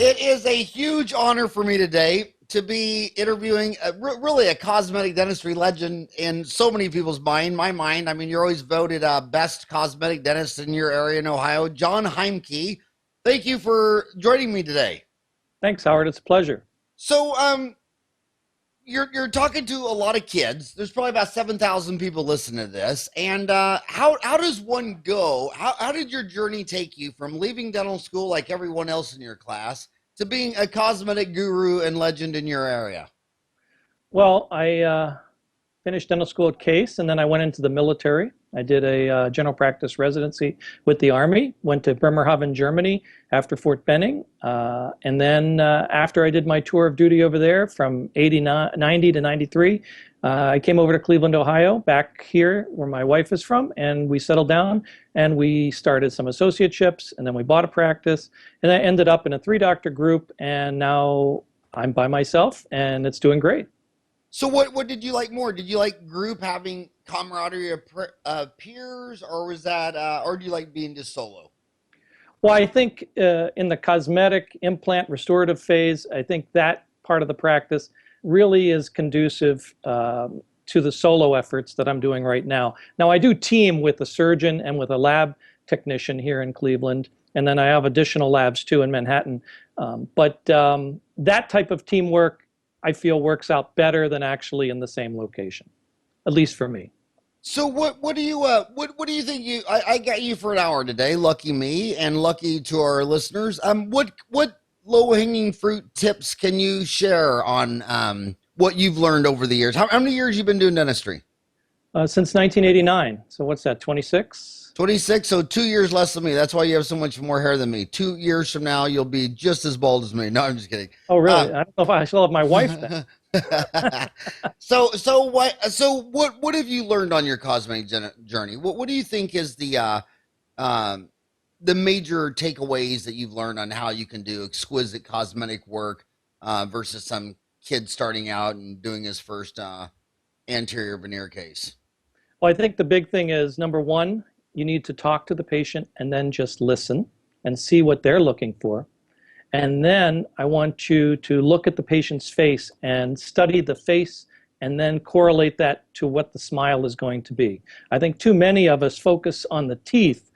It is a huge honor for me today to be interviewing really a cosmetic dentistry legend in so many people's my mind. I mean, you're always voted best cosmetic dentist in your area in Ohio. John Heimke, thank you for joining me today. Thanks, Howard. It's a pleasure. So, you're talking to a lot of kids. There's probably about 7,000 people listening to this. And how does one go? How did your journey take you from leaving dental school like everyone else in your class to being a cosmetic guru and legend in your area? Well, I finished dental school at Case, and then I went into the military. I did a general practice residency with the Army, went to Bremerhaven, Germany after Fort Benning. And then after I did my tour of duty over there from 90 to 93, I came over to Cleveland, Ohio, back here where my wife is from, and we settled down and we started some associateships, and then we bought a practice, and I ended up in a 3-doctor group, and now I'm by myself, and it's doing great. So what did you like more? Did you like group, having camaraderie of peers, or was that, or do you like being just solo? Well, I think in the cosmetic implant restorative phase, I think that part of the practice really is conducive to the solo efforts that I'm doing right now. Now, I do team with a surgeon and with a lab technician here in Cleveland, and then I have additional labs too in Manhattan. But that type of teamwork, I feel, works out better than actually in the same location, at least for me. So what do you think I got you for an hour today, lucky me and lucky to our listeners. What low-hanging fruit tips can you share on what you've learned over the years? How many years you been doing dentistry? Since 1989. So what's that, 26? 26, so 2 years less than me. That's why you have so much more hair than me. 2 years from now, you'll be just as bald as me. No, I'm just kidding. Oh, really? I don't know if I still have my wife then. So what have you learned on your cosmetic journey? What do you think is the major takeaways that you've learned on how you can do exquisite cosmetic work versus some kid starting out and doing his first anterior veneer case? Well, I think the big thing is, number one, you need to talk to the patient and then just listen and see what they're looking for. And then I want you to look at the patient's face and study the face and then correlate that to what the smile is going to be. I think too many of us focus on the teeth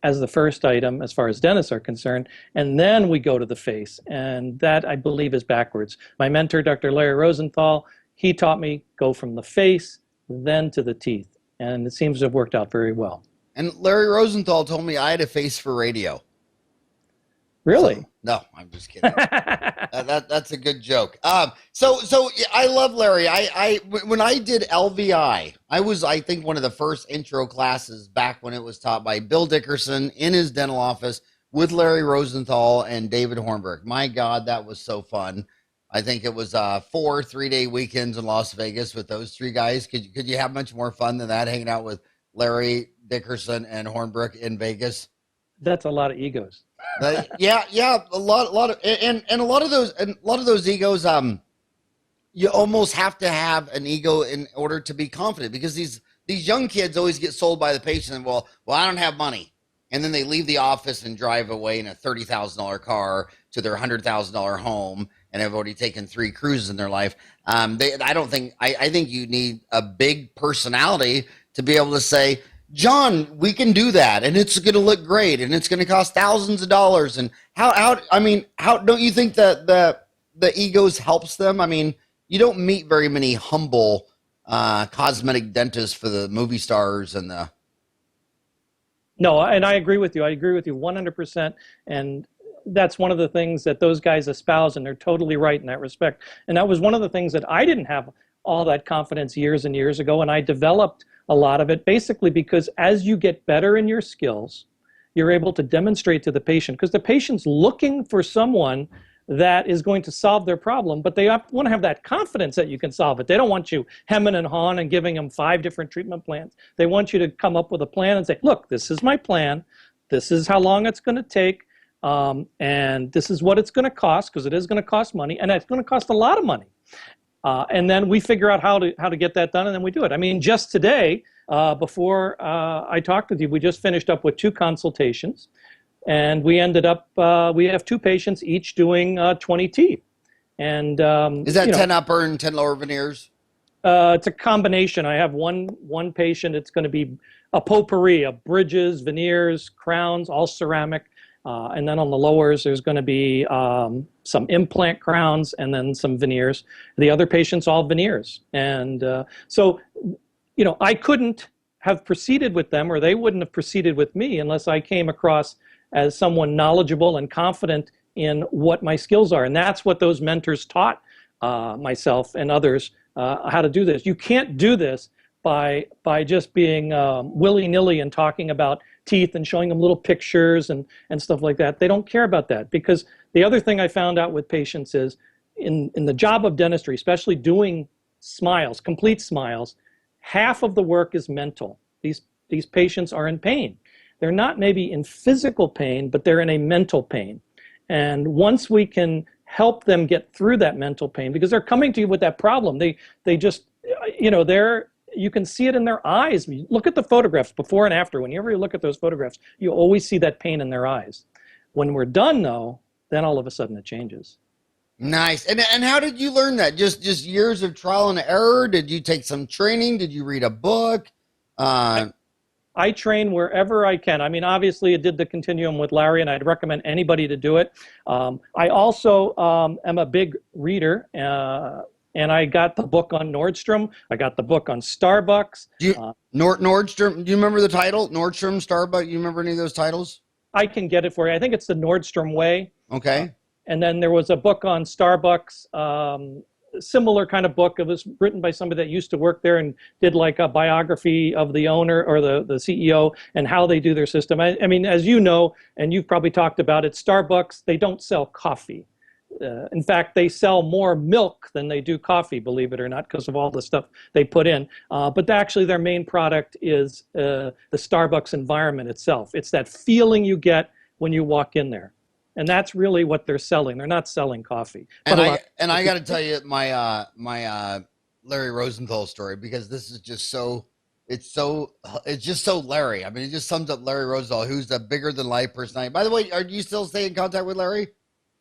as the first item as far as dentists are concerned, and then we go to the face. And that, I believe, is backwards. My mentor, Dr. Larry Rosenthal, he taught me go from the face, then to the teeth. And it seems to have worked out very well. And Larry Rosenthal told me I had a face for radio. Really? So, no, I'm just kidding. That's a good joke. So I love Larry. When I did LVI, I think one of the first intro classes back when it was taught by Bill Dickerson in his dental office with Larry Rosenthal and David Hornberg. My God, that was so fun. I think it was 4 3-day weekends in Las Vegas with those three guys. Could you have much more fun than that, hanging out with Larry, Dickerson, and Hornberg in Vegas? That's a lot of egos. Yeah, a lot of, and a lot of those egos. You almost have to have an ego in order to be confident, because these young kids always get sold by the patient. And, well, I don't have money, and then they leave the office and drive away in a $30,000 car to their $100,000 home, and have already taken 3 cruises in their life. I think you need a big personality to be able to say, John, we can do that, and it's going to look great, and it's going to cost thousands of dollars. And how don't you think that the egos helps them? I mean, you don't meet very many humble cosmetic dentists for the movie stars and the. No, and I agree with you. I agree with you 100%. And that's one of the things that those guys espouse, and they're totally right in that respect. And that was one of the things that I didn't have all that confidence years and years ago, and I developed a lot of it basically because as you get better in your skills, you're able to demonstrate to the patient, because the patient's looking for someone that is going to solve their problem, but they want to have that confidence that you can solve it. They don't want you hemming and hawing and giving them 5 different treatment plans. They want you to come up with a plan and say, look, this is my plan. This is how long it's going to take. And this is what it's going to cost, because it is going to cost money, and it's going to cost a lot of money. And then we figure out how to get that done, and then we do it. I mean, just today, before I talked with you, we just finished up with 2 consultations. And we ended up, we have 2 patients each doing 20 teeth. And Is that 10 upper and 10 lower veneers? it's a combination. I have one patient. It's going to be a potpourri of bridges, veneers, crowns, all ceramic. And then on the lowers, there's going to be some implant crowns and then some veneers. The other patients, all veneers. And so, I couldn't have proceeded with them, or they wouldn't have proceeded with me unless I came across as someone knowledgeable and confident in what my skills are. And that's what those mentors taught myself and others, how to do this. You can't do this by just being willy-nilly and talking about teeth and showing them little pictures and stuff like that. They don't care about that, because the other thing I found out with patients is in the job of dentistry, especially doing smiles, complete smiles, half of the work is mental. These patients are in pain. They're not maybe in physical pain, but they're in a mental pain. And once we can help them get through that mental pain, because they're coming to you with that problem, they just, you can see it in their eyes. Look at the photographs before and after. Whenever you look at those photographs, you always see that pain in their eyes. When we're done, though, then all of a sudden it changes. Nice. And how did you learn that? Just years of trial and error? Did you take some training? Did you read a book? I train wherever I can. I mean, obviously, I did the Continuum with Larry, and I'd recommend anybody to do it. I also am a big reader, and I got the book on Nordstrom. I got the book on Starbucks. Nordstrom, do you remember the title? Nordstrom, Starbucks, you remember any of those titles? I can get it for you. I think it's the Nordstrom Way. Okay. And then there was a book on Starbucks, similar kind of book. It was written by somebody that used to work there and did like a biography of the owner or the CEO and how they do their system. I mean, as you know, and you've probably talked about it, Starbucks, they don't sell coffee. In fact, they sell more milk than they do coffee, believe it or not, because of all the stuff they put in. But actually, their main product is the Starbucks environment itself. It's that feeling you get when you walk in there. And that's really what they're selling. They're not selling coffee. And I got to tell you my Larry Rosenthal story, because this is just it's just so Larry. I mean, it just sums up Larry Rosenthal, who's a bigger than life personality. By the way, are you still stay in contact with Larry?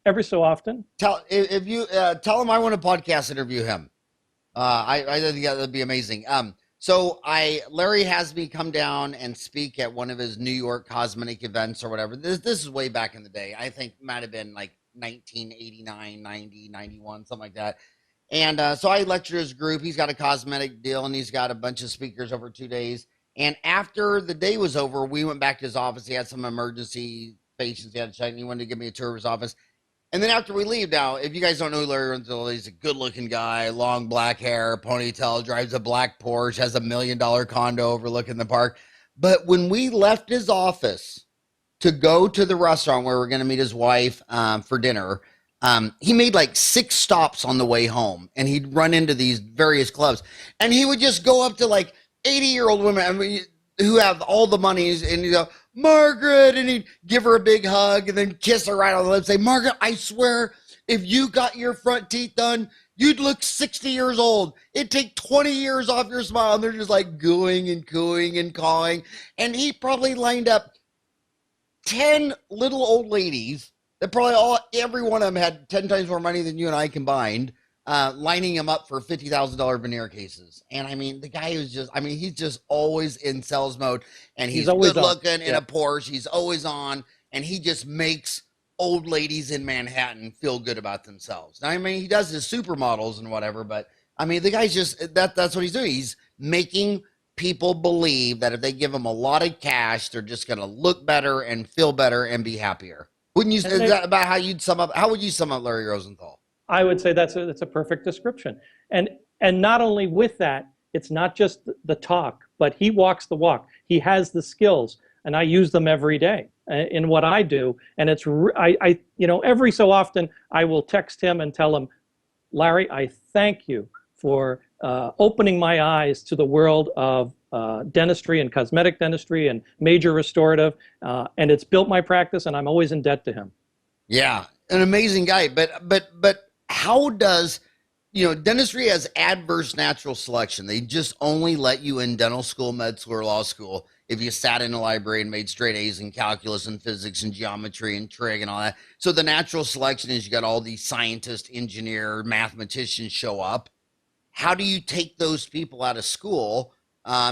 Every so often. Tell him I want to podcast interview him. I think that would be amazing. So Larry has me come down and speak at one of his New York cosmetic events or whatever. This is way back in the day. I think might have been like 1989, 90, 91, something like that. And so I lectured his group. He's got a cosmetic deal, and he's got a bunch of speakers over 2 days. And after the day was over, we went back to his office. He had some emergency patients he had to check, and he wanted to give me a tour of his office. And then after we leave, now, if you guys don't know Larry Rosenthal, he's a good-looking guy, long black hair, ponytail, drives a black Porsche, has $1 million condo overlooking the park. But when we left his office to go to the restaurant where we're going to meet his wife for dinner, he made like 6 stops on the way home, and he'd run into these various clubs. And he would just go up to like 80-year-old women, I mean, who have all the monies, and he'd go, Margaret, and he'd give her a big hug and then kiss her right on the lips, say, Margaret, I swear, if you got your front teeth done, you'd look 60 years old. It'd take 20 years off your smile. And they're just like gooing and cooing and cawing. And he probably lined up 10 little old ladies that probably every one of them had 10 times more money than you and I combined, lining him up for $50,000 veneer cases. And I mean, the guy is just, I mean, he's just always in sales mode, and he's good looking in a Porsche. He's always on, and he just makes old ladies in Manhattan feel good about themselves. Now, I mean, he does his supermodels and whatever, but I mean, the guy's just, that's what he's doing. He's making people believe that if they give him a lot of cash, they're just going to look better and feel better and be happier. Wouldn't you, is that about how would you sum up Larry Rosenthal? I would say that's a perfect description. And not only with that, it's not just the talk, but he walks the walk. He has the skills, and I use them every day in what I do. And it's, every so often I will text him and tell him, Larry, I thank you for opening my eyes to the world of dentistry and cosmetic dentistry and major restorative. And it's built my practice, and I'm always in debt to him. Yeah, an amazing guy. But how does, dentistry has adverse natural selection. They just only let you in dental school, med school, or law school if you sat in a library and made straight A's in calculus and physics and geometry and trig and all that. So the natural selection is you got all these scientists, engineer, mathematicians show up. How do you take those people out of school?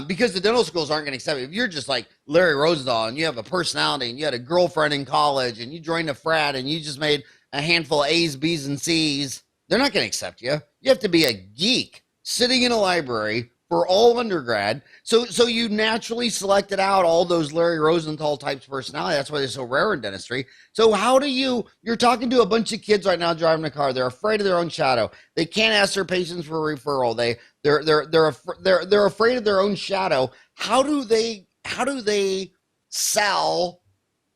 Because the dental schools aren't going to accept it. If you're just like Larry Rosendahl and you have a personality and you had a girlfriend in college and you joined a frat and you just made a handful of A's, B's, and C's, they're not going to accept you. You have to be a geek sitting in a library for all undergrad. So you naturally selected out all those Larry Rosenthal types of personality. That's why they're so rare in dentistry. So how do you're talking to a bunch of kids right now driving a car. They're afraid of their own shadow. They can't ask their patients for a referral. They're afraid of their own shadow. How do they sell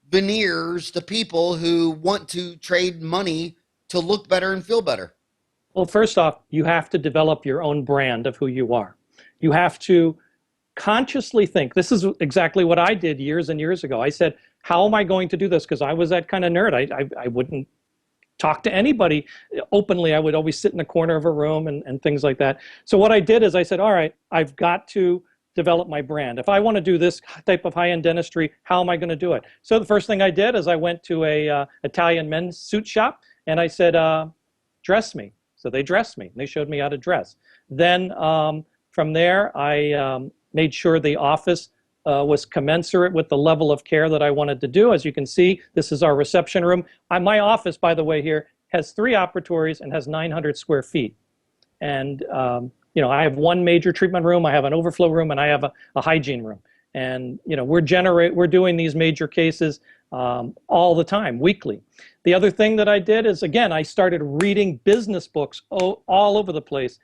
veneers to people who want to trade money to look better and feel better? Well, first off, you have to develop your own brand of who you are. You have to consciously think. This is exactly what I did years and years ago. I said, how am I going to do this? Because I was that kind of nerd. I wouldn't talk to anybody openly. I would always sit in the corner of a room and things like that. So what I did is I said, all right, I've got to develop my brand. If I want to do this type of high-end dentistry, how am I going to do it? So the first thing I did is I went to a Italian men's suit shop and I said, dress me. So they dressed me. They showed me how to dress. Then from there, I made sure the office was commensurate with the level of care that I wanted to do. As you can see, this is our reception room. My office, by the way, here has 3 operatories and has 900 square feet. And I have one major treatment room, I have an overflow room, and I have a hygiene room. And we're doing these major cases all the time, weekly. The other thing that I did is, again, I started reading business books all over the place.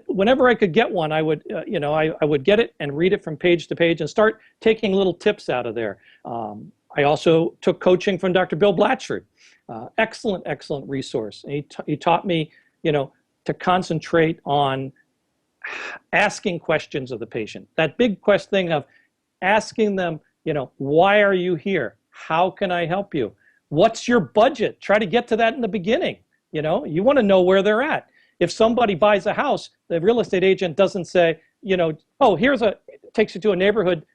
Whenever I could get one, I would get it and read it from page to page and start taking little tips out of there. I also took coaching from Dr. Bill Blatchford. Excellent resource. And he taught me, to concentrate on asking questions of the patient. That big question thing of asking them, why are you here? How can I help you? What's your budget? Try to get to that in the beginning. You want to know where they're at. If somebody buys a house, the real estate agent doesn't say, takes you to a neighborhood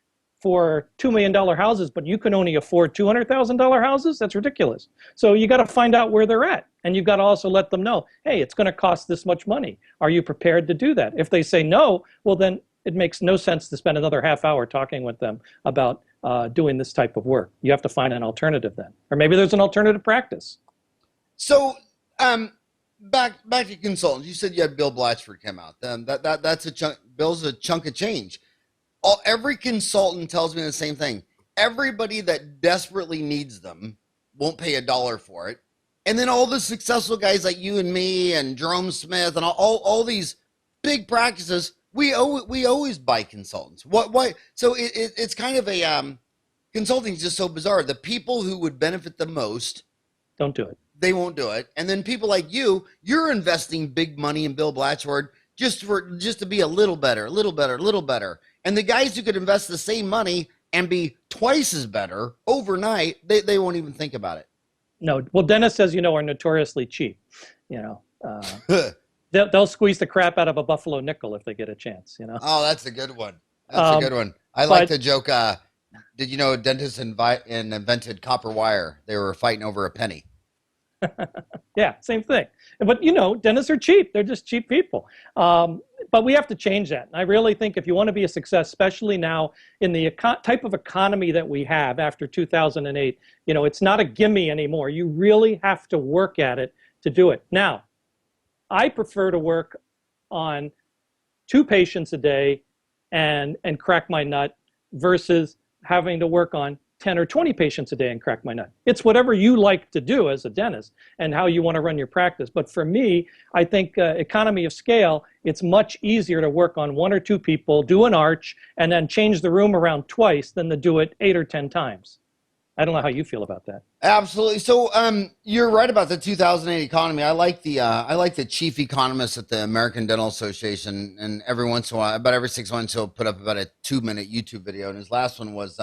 for $2 million houses, but you can only afford $200,000 houses. That's ridiculous. So you got to find out where they're at. And you've got to also let them know, hey, it's going to cost this much money. Are you prepared to do that? If they say no, well, then it makes no sense to spend another half hour talking with them about doing this type of work. You have to find an alternative then. Or maybe there's an alternative practice. So back to consultants. You said you had Bill Blatchford come out. That's a chunk. Bill's a chunk of change. Every consultant tells me the same thing. Everybody that desperately needs them won't pay $1 for it. And then all the successful guys like you and me and Jerome Smith and all these big practices, we always buy consultants. Why? So it's kind of a consulting is just so bizarre. The people who would benefit the most don't do it. They won't do it. And then people like you're investing big money in Bill Blatchford just to be a little better. And the guys who could invest the same money and be twice as better overnight, they won't even think about it. No. Well, dentists, as you know, are notoriously cheap. They'll squeeze the crap out of a buffalo nickel if they get a chance. Oh, that's a good one. That's a good one. I like the joke. Did you know dentists invented copper wire? They were fighting over a penny. Yeah, same thing. But dentists are cheap. They're just cheap people. But we have to change that. And I really think if you want to be a success, especially now in the type of economy that we have after 2008, it's not a gimme anymore. You really have to work at it to do it. Now, I prefer to work on 2 patients a day and crack my nut versus having to work on 10 or 20 patients a day and crack my nut. It's whatever you like to do as a dentist and how you want to run your practice. But for me, I think economy of scale, it's much easier to work on 1 or 2 people, do an arch, and then change the room around twice than to do it 8 or 10 times. I don't know how you feel about that. Absolutely. So you're right about the 2008 economy. I like the chief economist at the American Dental Association, and every once in a while, about every 6 months, he'll put up about a 2-minute YouTube video. And his last one was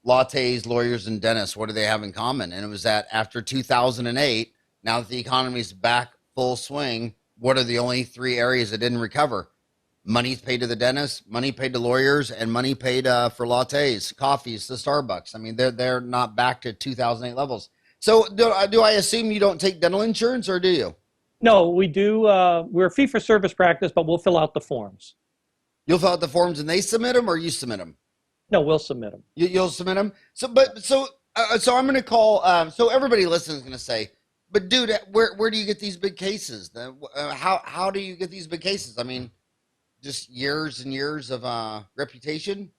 lattes, lawyers, and dentists. What do they have in common? And it was that after 2008, now that the economy's back full swing, what are the only three areas that didn't recover? Money's paid to the dentist, money paid to lawyers, and money paid for lattes, coffees, to Starbucks. I mean, they're not back to 2008 levels. So do I assume you don't take dental insurance, or do you? No, we do. We're a fee-for-service practice, but we'll fill out the forms. You'll fill out the forms and they submit them, or you submit them? No, we'll submit them. You'll submit them. So I'm going to call. So everybody listening is going to say, but dude, where do you get these big cases? How do you get these big cases? I mean, just years and years of reputation.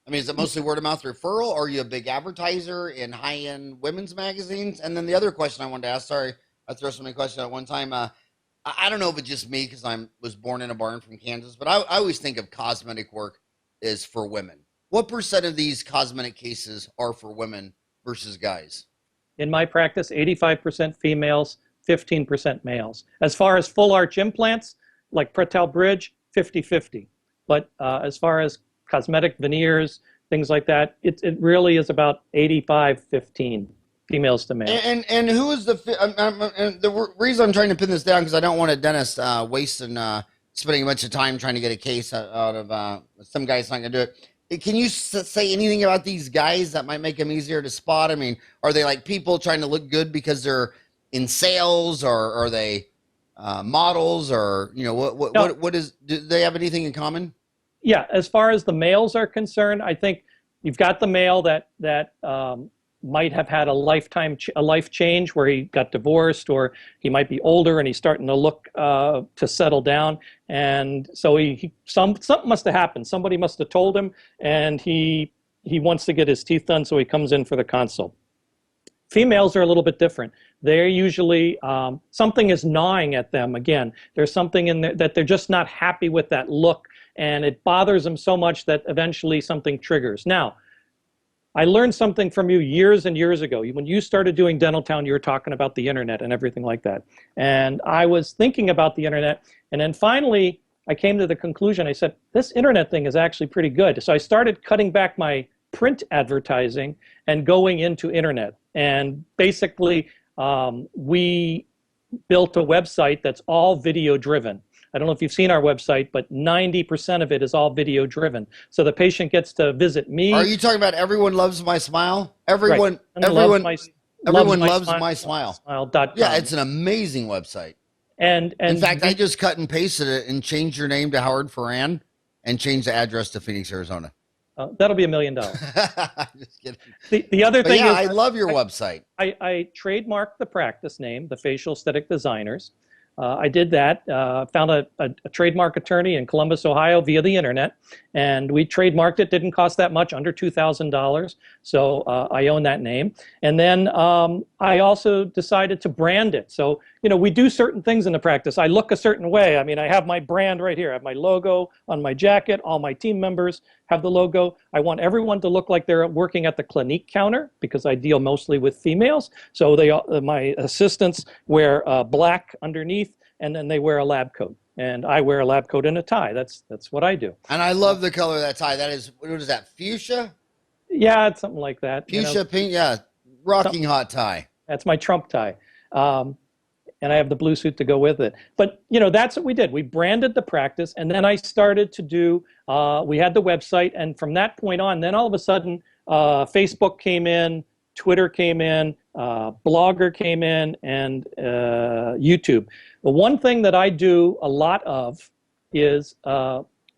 I mean, is it mostly word of mouth referral? Or are you a big advertiser in high end women's magazines? And then the other question I wanted to ask. Sorry, I throw so many questions at one time. I don't know if it's just me because I was born in a barn from Kansas, but I always think of cosmetic work is for women. What percent of these cosmetic cases are for women versus guys? In my practice, 85% females, 15% males. As far as full arch implants, like Pretel Bridge, 50-50. But as far as cosmetic veneers, things like that, it really is about 85-15. Females to males. And who is the reason I'm trying to pin this down, because I don't want a dentist wasting spending a bunch of time trying to get a case out of some guy's not gonna do it. Can you say anything about these guys that might make them easier to spot? I mean, are they like people trying to look good because they're in sales, or are they models, or what is? Do they have anything in common? Yeah, as far as the males are concerned, I think you've got the male that might have had a life change where he got divorced, or he might be older and he's starting to look to settle down, and so something must have happened. Somebody must have told him, and he wants to get his teeth done, so he comes in for the consult. Females are a little bit different. They're usually something is gnawing at them. Again, there's something in there that they're just not happy with that look, and it bothers them so much that eventually something triggers. Now, I learned something from you years and years ago. When you started doing Dental Town, you were talking about the internet and everything like that. And I was thinking about the internet, and then finally I came to the conclusion. I said, this internet thing is actually pretty good. So I started cutting back my print advertising and going into internet. And basically, we built a website that's all video driven. I don't know if you've seen our website, but 90% of it is all video driven. So the patient gets to visit me. Are you talking about Everyone Loves My Smile? Everyone loves my smile. Smile.com. Yeah, it's an amazing website. And in fact, I just cut and pasted it and changed your name to Howard Farran and changed the address to Phoenix, Arizona. That'll be $1 million. Just kidding. The other thing is, I love your website. I trademarked the practice name, the Facial Aesthetic Designers. I did that, found a trademark attorney in Columbus, Ohio via the internet, and we trademarked it. Didn't cost that much, under $2,000, so I own that name. And then I also decided to brand it. So, we do certain things in the practice. I look a certain way. I mean, I have my brand right here. I have my logo on my jacket. All my team members have the logo. I want everyone to look like they're working at the clinique counter because I deal mostly with females. So my assistants wear black underneath, and then they wear a lab coat. And I wear a lab coat and a tie. That's what I do. And I love the color of that tie. That is, what is that, fuchsia? Yeah, it's something like that. Fuchsia pink, yeah. Rocking hot tie. That's my Trump tie. And I have the blue suit to go with it. But, that's what we did. We branded the practice, and then I started to do, we had the website, and from that point on, then all of a sudden, Facebook came in, Twitter came in, Blogger came in, and YouTube. The one thing that I do a lot of is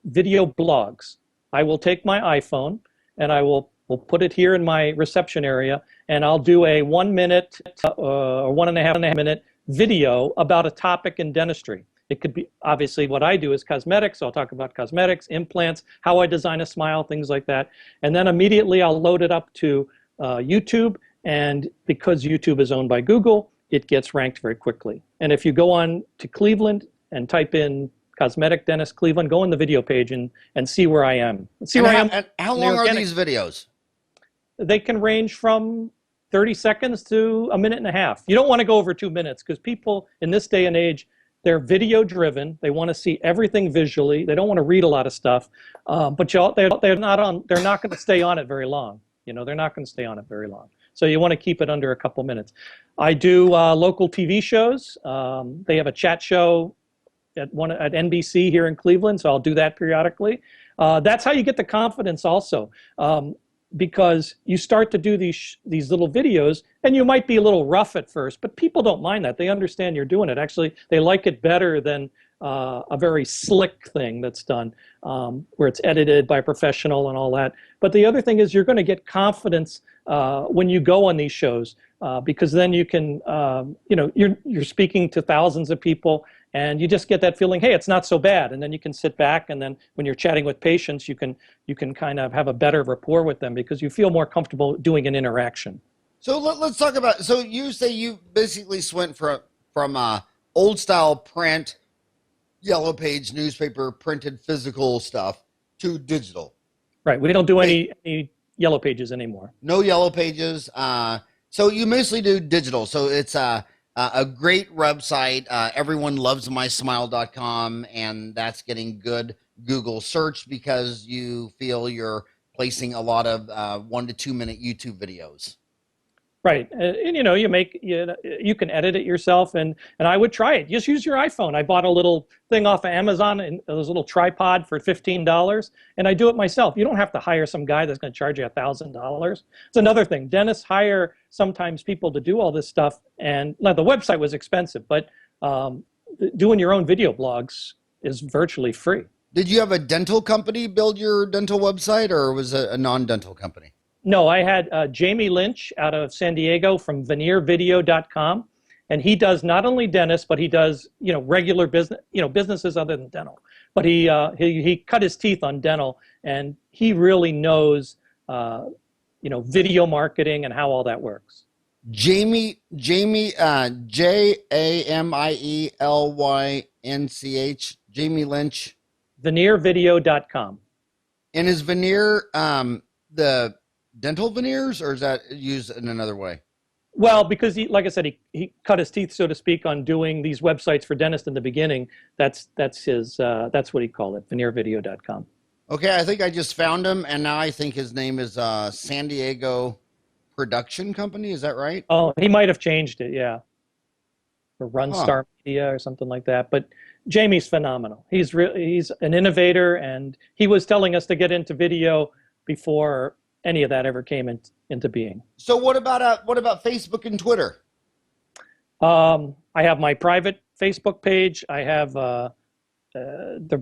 video blogs. I will take my iPhone, and we'll put it here in my reception area, and I'll do a 1 minute or 1.5 minute video about a topic in dentistry. It could be, obviously what I do is cosmetics, so I'll talk about cosmetics, implants, how I design a smile, things like that. And then immediately I'll load it up to YouTube, and because YouTube is owned by Google, it gets ranked very quickly. And if you go on to Cleveland and type in cosmetic dentist Cleveland, go on the video page and see where I am. How long are these videos? They can range from 30 seconds to 1.5 minutes. You don't want to go over 2 minutes because people in this day and age, they're video driven. They want to see everything visually. They don't want to read a lot of stuff, but they're not going to stay on it very long. They're not going to stay on it very long. So you want to keep it under a couple minutes. I do local TV shows. They have a chat show at NBC here in Cleveland, so I'll do that periodically. That's how you get the confidence also, because you start to do these little videos, and you might be a little rough at first, but people don't mind that. They understand you're doing it. Actually, they like it better than a very slick thing that's done, where it's edited by a professional and all that. But the other thing is you're going to get confidence when you go on these shows, because then you can, you're speaking to thousands of people, and you just get that feeling, hey, it's not so bad. And then you can sit back, and then when you're chatting with patients, you can kind of have a better rapport with them because you feel more comfortable doing an interaction. So let's talk about, so you say you basically went from old style print, yellow page newspaper, printed physical stuff to digital. Right. We don't do any yellow pages anymore. No yellow pages. So you mostly do digital. So it's a great website. Everyonelovesmysmile.com, and that's getting good Google search because you feel you're placing a lot of 1 to 2 minute YouTube videos. Right. And you can edit it yourself, and I would try it. Just use your iPhone. I bought a little thing off of Amazon, and it was a little tripod for $15, and I do it myself. You don't have to hire some guy that's going to charge you $1,000. It's another thing. Dentists hire sometimes people to do all this stuff, and now the website was expensive, but doing your own video blogs is virtually free. Did you have a dental company build your dental website, or was it a non-dental company? No, I had Jamie Lynch out of San Diego from veneervideo.com, and he does not only dentists, but he does regular business, businesses other than dental. But he cut his teeth on dental, and he really knows video marketing and how all that works. Jamie, JAMIELYNCH, Jamie Lynch. Veneervideo.com. And is veneer the dental veneers, or is that used in another way? Well, because like I said, he cut his teeth, so to speak, on doing these websites for dentists in the beginning. That's what he called it, veneervideo.com. Okay, I think I just found him, and now I think his name is San Diego Production Company. Is that right? Oh, he might have changed it, yeah. Or Runstar Media or something like that. But Jamie's phenomenal. He's an innovator, and he was telling us to get into video before any of that ever came into being. So what about Facebook and Twitter? I have my private Facebook page. I have the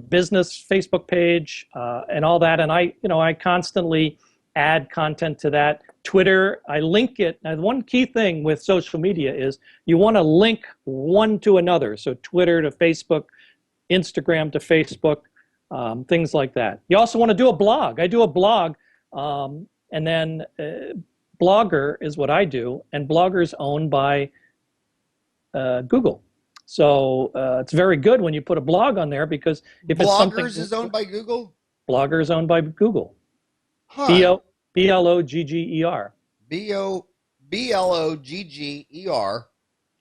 business Facebook page and all that. And I constantly add content to that. Twitter, I link it. And one key thing with social media is you want to link one to another. So Twitter to Facebook, Instagram to Facebook, things like that. You also want to do a blog. I do a blog. And then Blogger is what I do, and Blogger is owned by Google. So it's very good when you put a blog on there, because if it's something... Bloggers is owned by Google? Blogger is owned by Google. Huh. Blogger. Blogger.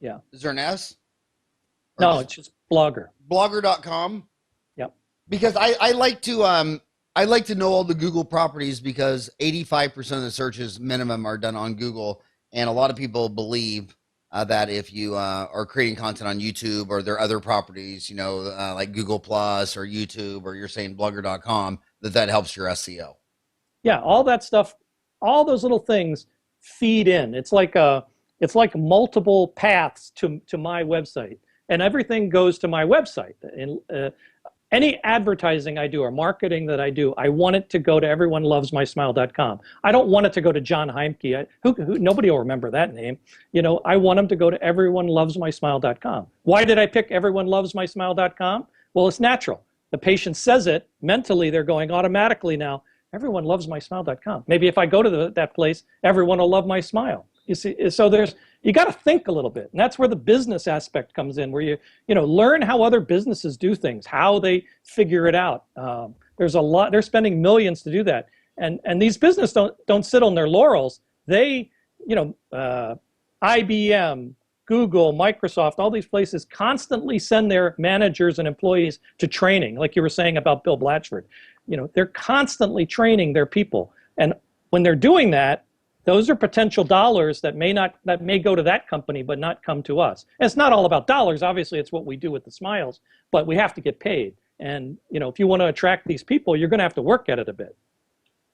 Yeah. Is there an S? No, it's just Blogger. Blogger.com? Yep. Because I like to know all the Google properties, because 85% of the searches minimum are done on Google. And a lot of people believe that if you are creating content on YouTube or their other properties, like Google Plus or YouTube, or you're saying blogger.com, that helps your SEO. Yeah, all that stuff, all those little things feed in. It's like multiple paths to my website, and everything goes to my website. And any advertising I do or marketing that I do, I want it to go to everyonelovesmysmile.com. I don't want it to go to John Heimke. Nobody will remember that name. I want them to go to everyonelovesmysmile.com. Why did I pick everyonelovesmysmile.com? Well, it's natural. The patient says it, mentally they're going automatically now, everyonelovesmysmile.com. Maybe if I go to that place, everyone will love my smile. You see, so you got to think a little bit, and that's where the business aspect comes in, where you learn how other businesses do things, how they figure it out. There's a lot. They're spending millions to do that, and these businesses don't sit on their laurels. They, IBM, Google, Microsoft, all these places constantly send their managers and employees to training, like you were saying about Bill Blatchford. They're constantly training their people, and when they're doing that, Those are potential dollars that may go to that company but not come to us. And it's not all about dollars. Obviously, it's what we do with the smiles, but we have to get paid. And if you want to attract these people, you're going to have to work at it a bit.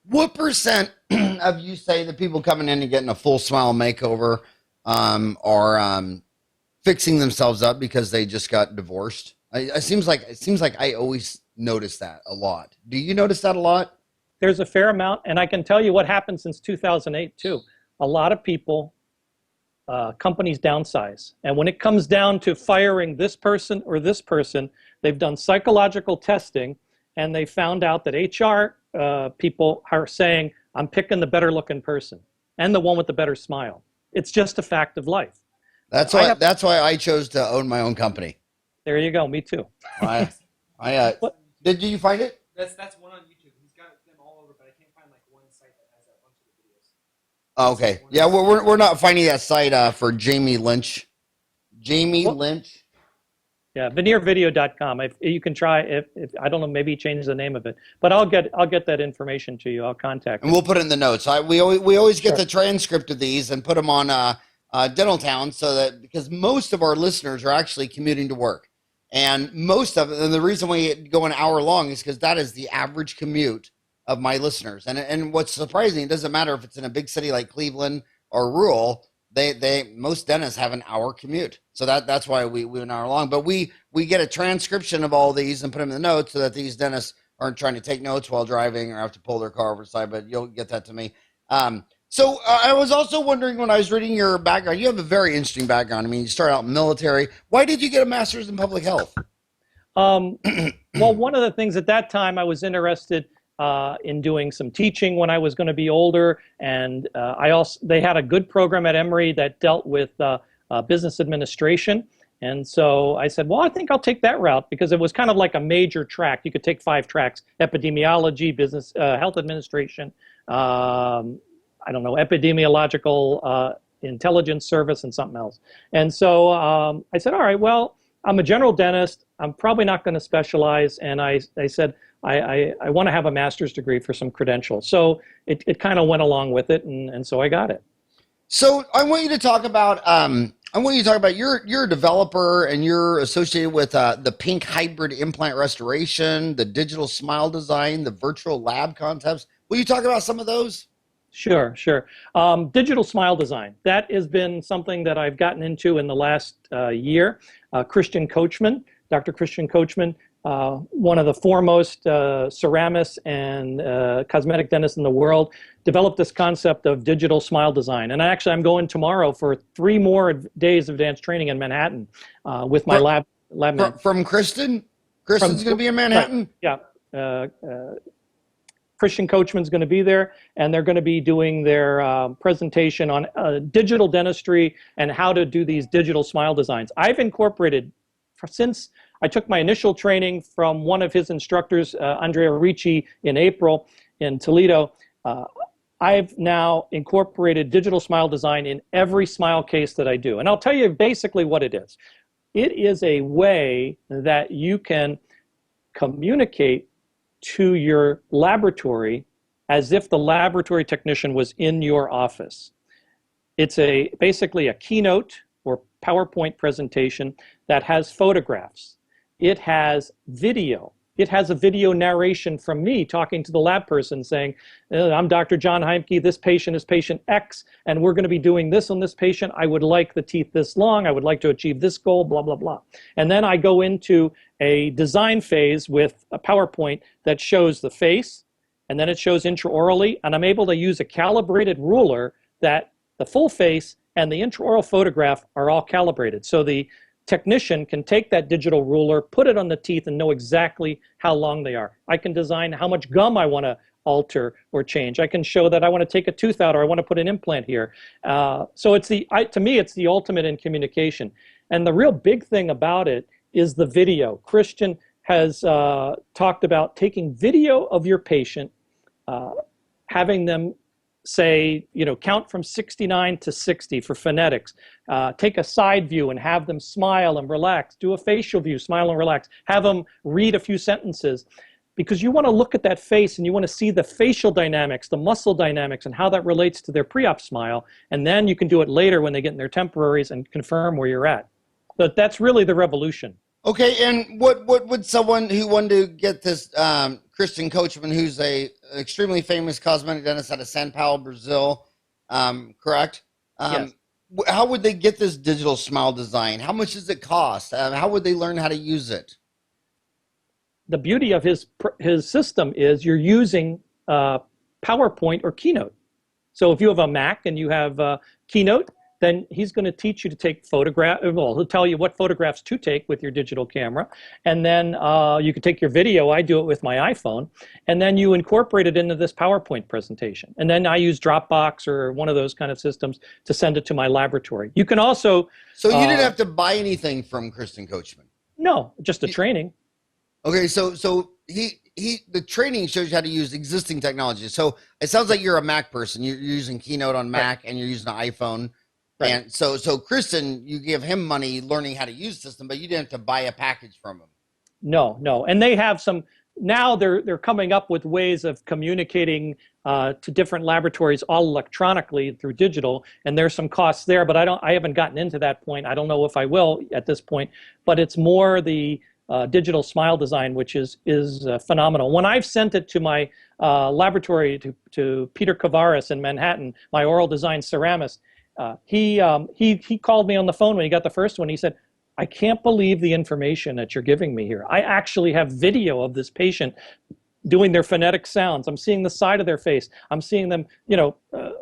What percent of you say the people coming in and getting a full smile makeover are fixing themselves up because they just got divorced? It seems like I always notice that a lot. Do you notice that a lot? There's a fair amount, and I can tell you what happened since 2008 too. A lot of people, companies downsize, and when it comes down to firing this person or this person, they've done psychological testing, and they found out that HR people are saying, "I'm picking the better looking person and the one with the better smile." It's just a fact of life. That's why I chose to own my own company. There you go. Me too. Did you find it? That's one on YouTube. He's got them all over, but I can't find like one site that has a bunch of the videos. Oh, okay. Yeah, we're not finding that site for Jamie Lynch. Lynch. Yeah, veneervideo.com. If you can try, if I don't know, maybe change the name of it, but I'll get that information to you. I'll contact. And we'll put it in the notes. We always get the transcript of these and put them on Dental Town, so that because most of our listeners are actually commuting to work, and the reason we go an hour long is because that is the average commute of my listeners. And what's surprising, it doesn't matter if it's in a big city like Cleveland or rural. Most dentists have an hour commute, so that's why we an hour long. But we get a transcription of all these and put them in the notes so that these dentists aren't trying to take notes while driving or have to pull their car over the side. But you'll get that to me. So I was also wondering, when I was reading your background, you have a very interesting background. I mean, you started out in the military. Why did you get a master's in public health? Well, one of the things at that time, I was interested in doing some teaching when I was going to be older, and they had a good program at Emory that dealt with business administration. And so I said, well, I think I'll take that route, because it was kind of like a major track. You could take 5 tracks: epidemiology, business, health administration, epidemiological intelligence service, and something else. And so I said, all right, well, I'm a general dentist. I'm probably not going to specialize. And I said, I want to have a master's degree for some credentials. So it kind of went along with it, and so I got it. So I want you to talk about you're a developer, and you're associated with the pink hybrid implant restoration, the digital smile design, the virtual lab concepts. Will you talk about some of those? Sure. Digital smile design. That has been something that I've gotten into in the last year. Dr. Christian Coachman, one of the foremost ceramists and cosmetic dentists in the world, developed this concept of digital smile design. And I'm going tomorrow for 3 more days of advanced training in Manhattan with my lab. From Kristen? Kristen's going to be in Manhattan? Right. Yeah. Christian Coachman's going to be there, and they're going to be doing their presentation on digital dentistry and how to do these digital smile designs. I've incorporated, since I took my initial training from one of his instructors, Andrea Ricci, in April in Toledo, I've now incorporated digital smile design in every smile case that I do. And I'll tell you basically what it is. It is a way that you can communicate to your laboratory as if the laboratory technician was in your office. It's basically a keynote or PowerPoint presentation that has photographs. It has video. It has a video narration from me talking to the lab person saying, I'm Dr. John Heimke, this patient is patient X, and we're going to be doing this on this patient. I would like the teeth this long. I would like to achieve this goal, blah, blah, blah. And then I go into a design phase with a PowerPoint that shows the face, and then it shows intraorally, and I'm able to use a calibrated ruler that the full face and the intraoral photograph are all calibrated. So the technician can take that digital ruler, put it on the teeth, and know exactly how long they are. I can design how much gum I want to alter or change. I can show that I want to take a tooth out or I want to put an implant here. So to me, it's the ultimate in communication. And the real big thing about it is the video. Christian has talked about taking video of your patient, having them say, count from 69 to 60 for phonetics. Take a side view and have them smile and relax. Do a facial view, smile and relax. Have them read a few sentences. because you want to look at that face and you want to see the facial dynamics, the muscle dynamics, and how that relates to their pre-op smile. And then you can do it later when they get in their temporaries and confirm where you're at. But that's really the revolution. Okay, and what would someone who wanted to get this Christian Coachman, who's a extremely famous cosmetic dentist out of São Paulo, Brazil, correct? Yes. How would they get this digital smile design? How much does it cost? How would they learn how to use it? The beauty of his system is you're using PowerPoint or Keynote. So if you have a Mac and you have Keynote, then he's going to teach you to take photographs. Well, he'll tell you what photographs to take with your digital camera. And then you can take your video. I do it with my iPhone. And then you incorporate it into this PowerPoint presentation. And then I use Dropbox or one of those kind of systems to send it to my laboratory. You can also... So you didn't have to buy anything from Kristen Coachman? No, just a training. Okay, so the training shows you how to use existing technology. So it sounds like you're a Mac person. You're using Keynote on Mac, right, and you're using an iPhone. Right. And so Kristen, you give him money learning how to use the system, but you didn't have to buy a package from him. No. And they have some, now they're coming up with ways of communicating to different laboratories all electronically through digital, and there's some costs there, but I haven't gotten into that point. I don't know if I will at this point, but it's more the digital smile design, which is phenomenal. When I've sent it to my laboratory, to Peter Kavaris in Manhattan, my oral design ceramist, he called me on the phone when he got the first one. He said, I can't believe the information that you're giving me here. I actually have video of this patient doing their phonetic sounds. I'm seeing the side of their face. I'm seeing them,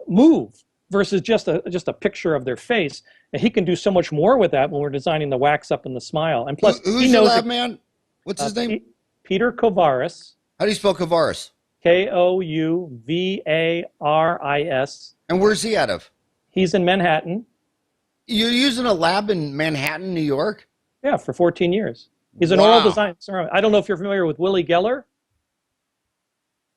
move versus just a picture of their face. And he can do so much more with that when we're designing the wax up and the smile. And plus, who's your lab man? What's his name? Peter Kavaris. How do you spell Kavaris? Kouvaris. And where's he out of? He's in Manhattan. You're using a lab in Manhattan, New York? Yeah, for 14 years. He's an oral design ceramist. I don't know if you're familiar with Willie Geller.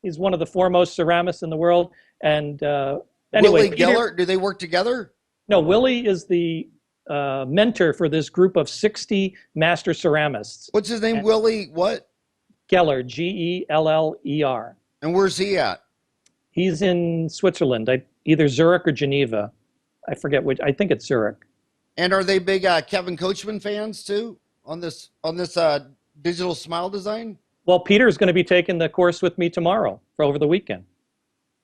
He's one of the foremost ceramists in the world. And anyway, Willie Geller, do they work together? No, Willie is the mentor for this group of 60 master ceramists. What's his name? And Willie what? Geller, Geller. And where's he at? He's in Switzerland, either Zurich or Geneva. I forget which. I think it's Zurich. And are they big Kevin Coachman fans too on this digital smile design? Well, Peter's going to be taking the course with me tomorrow for over the weekend.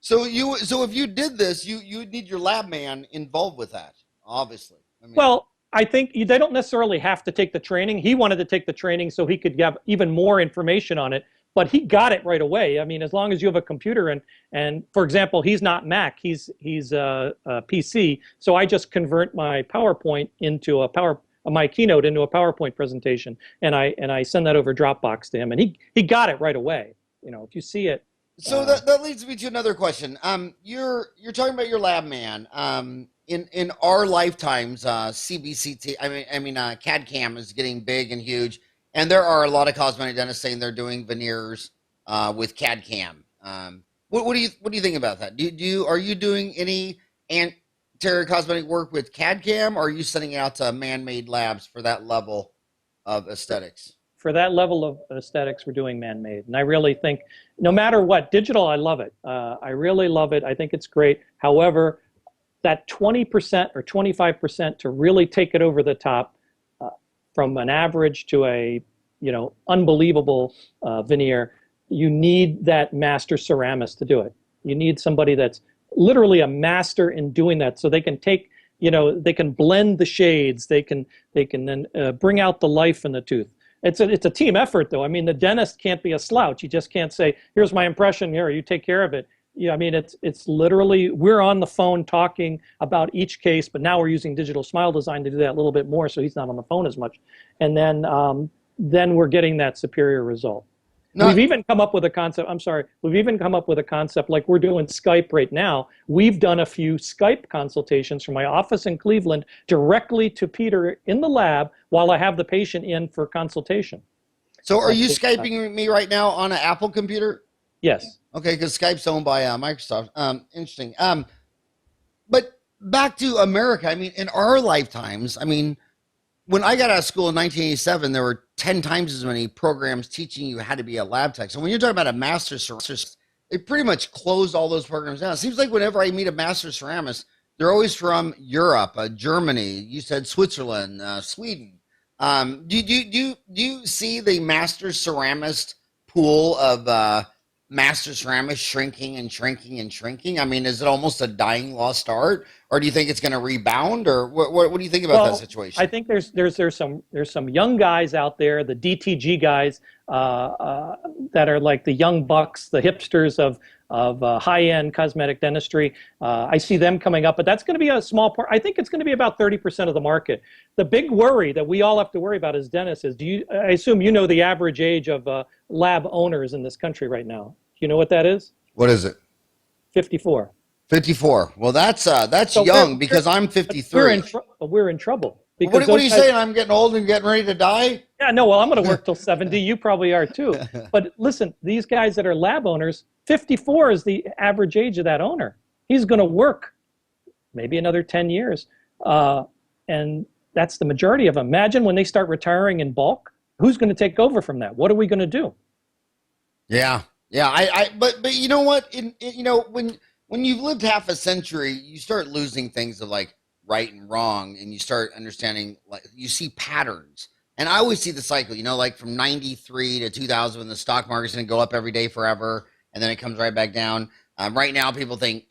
So if you did this, you would need your lab man involved with that, obviously. Well, I think they don't necessarily have to take the training. He wanted to take the training so he could have even more information on it. But he got it right away. I mean, as long as you have a computer and for example, he's not Mac, he's a PC. So I just convert my PowerPoint into my Keynote into a PowerPoint presentation, and I send that over Dropbox to him, and he got it right away. If you see it. So that leads me to another question. You're talking about your lab man. In our lifetimes, CBCT, Cad-cam is getting big and huge. And there are a lot of cosmetic dentists saying they're doing veneers with Cad-cam. What do you think about that? Are you doing any anterior cosmetic work with Cad-cam, or are you sending it out to man-made labs for that level of aesthetics? For that level of aesthetics, we're doing man-made. And I really think, no matter what, digital, I love it. I really love it. I think it's great. However, that 20% or 25% to really take it over the top, from an average to a unbelievable veneer, you need that master ceramist to do it. You need somebody that's literally a master in doing that, so they can take, they can blend the shades, they can then bring out the life in the tooth. It's a team effort, though. I mean, the dentist can't be a slouch. You just can't say, here's my impression, here, you take care of it. Yeah, I mean, it's literally, we're on the phone talking about each case, but now we're using digital smile design to do that a little bit more, so he's not on the phone as much. And then we're getting that superior result. We've even come up with a concept, like we're doing Skype right now. We've done a few Skype consultations from my office in Cleveland directly to Peter in the lab while I have the patient in for consultation. So are you Skyping me right now on an Apple computer? Yes. Okay, because Skype's owned by Microsoft. Interesting. But back to America, I mean, in our lifetimes, I mean, when I got out of school in 1987, there were 10 times as many programs teaching you how to be a lab tech. So when you're talking about a master's, they pretty much closed all those programs down. It seems like whenever I meet a master ceramist, they're always from Europe, Germany. You said Switzerland, Sweden. Do you see the master ceramist pool of master ceramists shrinking and shrinking and shrinking? I mean, is it almost a dying lost art, or do you think it's going to rebound, or what do you think about that situation? I think there's some young guys out there, the DTG guys, that are like the young bucks, the hipsters of high-end cosmetic dentistry. I see them coming up, but that's going to be a small part. I think it's going to be about 30% of the market. The big worry that we all have to worry about as dentists is, I assume you know the average age of lab owners in this country right now. Do you know what that is? What is it? 54. 54. Well, that's So young because I'm 53. We're in trouble. What are you saying? I'm getting old and getting ready to die? Yeah, no, well, I'm going to work till 70. You probably are too. But listen, these guys that are lab owners, 54 is the average age of that owner. He's going to work maybe another 10 years. And that's the majority of them. Imagine when they start retiring in bulk, who's going to take over from that? What are we going to do? Yeah. Yeah. But you know what? When you've lived half a century, you start losing things of like right and wrong, and you start understanding, like, you see patterns. And I always see the cycle, like from 93 to 2000, when the stock market's going to go up every day forever, and then it comes right back down. Right now, people think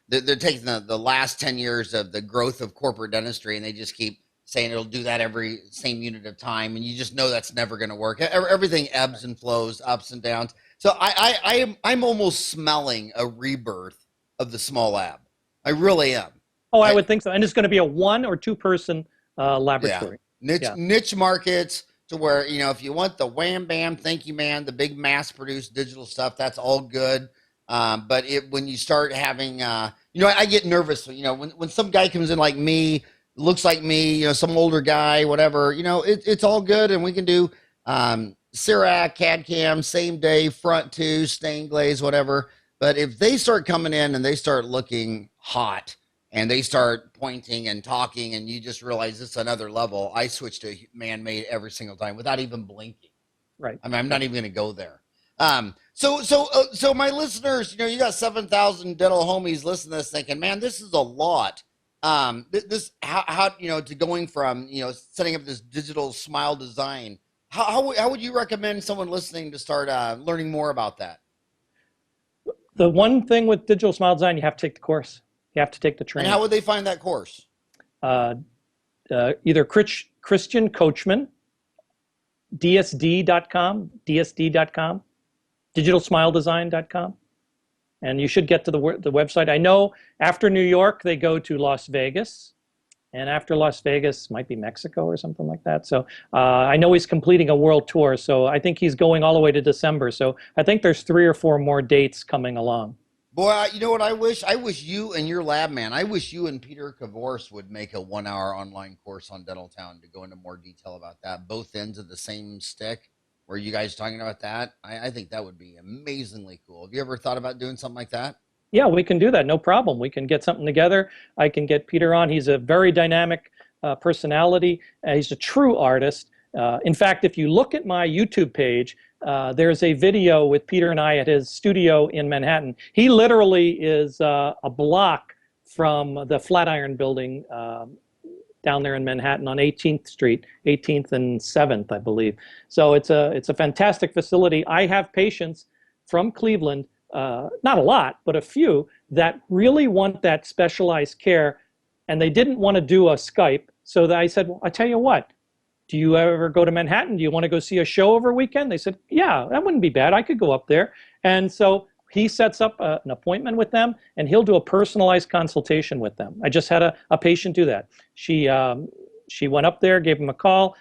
they're taking the last 10 years of the growth of corporate dentistry, and they just keep saying it'll do that every same unit of time, and you just know that's never going to work. Everything ebbs and flows, ups and downs. So I'm almost smelling a rebirth of the small lab. I really am. Oh, I would think so. And it's going to be a 1 or 2 person laboratory. Yeah. Niche markets, to where, if you want the wham bam, thank you, man, the big mass produced digital stuff, that's all good. But when you start having, I get nervous. When some guy comes in like me, looks like me, some older guy, whatever, it's all good. And we can do Cerac, Cad-cam, same day, front two, stain glaze, whatever. But if they start coming in and they start looking hot, and they start pointing and talking, and you just realize it's another level, I switch to man-made every single time without even blinking. Right. I mean, I'm not even going to go there. So my listeners, you got 7,000 dental homies listening to this thinking, man, this is a lot. How to going from, setting up this digital smile design. How would you recommend someone listening to start learning more about that? The one thing with digital smile design, you have to take the course. You have to take the training. And how would they find that course? Either Christian Coachman, dsd.com, digitalsmiledesign.com. And you should get to the website. I know after New York, they go to Las Vegas. And after Las Vegas, might be Mexico or something like that. So I know he's completing a world tour. So I think he's going all the way to December. So I think there's 3 or 4 more dates coming along. Boy, you know what I wish? I wish you and your lab man, I wish you and Peter Kavorse would make a 1-hour online course on Dental Town to go into more detail about that. Both ends of the same stick. Were you guys talking about that? I think that would be amazingly cool. Have you ever thought about doing something like that? Yeah, we can do that. No problem. We can get something together. I can get Peter on. He's a very dynamic personality. He's a true artist. In fact, if you look at my YouTube page, there's a video with Peter and I at his studio in Manhattan. He literally is a block from the Flatiron Building down there in Manhattan on 18th Street, 18th and 7th, I believe. So it's a fantastic facility. I have patients from Cleveland, not a lot, but a few, that really want that specialized care, and they didn't want to do a Skype. So I said, well, I tell you what, do you ever go to Manhattan? Do you want to go see a show over a weekend? They said, yeah, that wouldn't be bad. I could go up there. And so he sets up an appointment with them, and he'll do a personalized consultation with them. I just had a patient do that. She went up there, gave him a call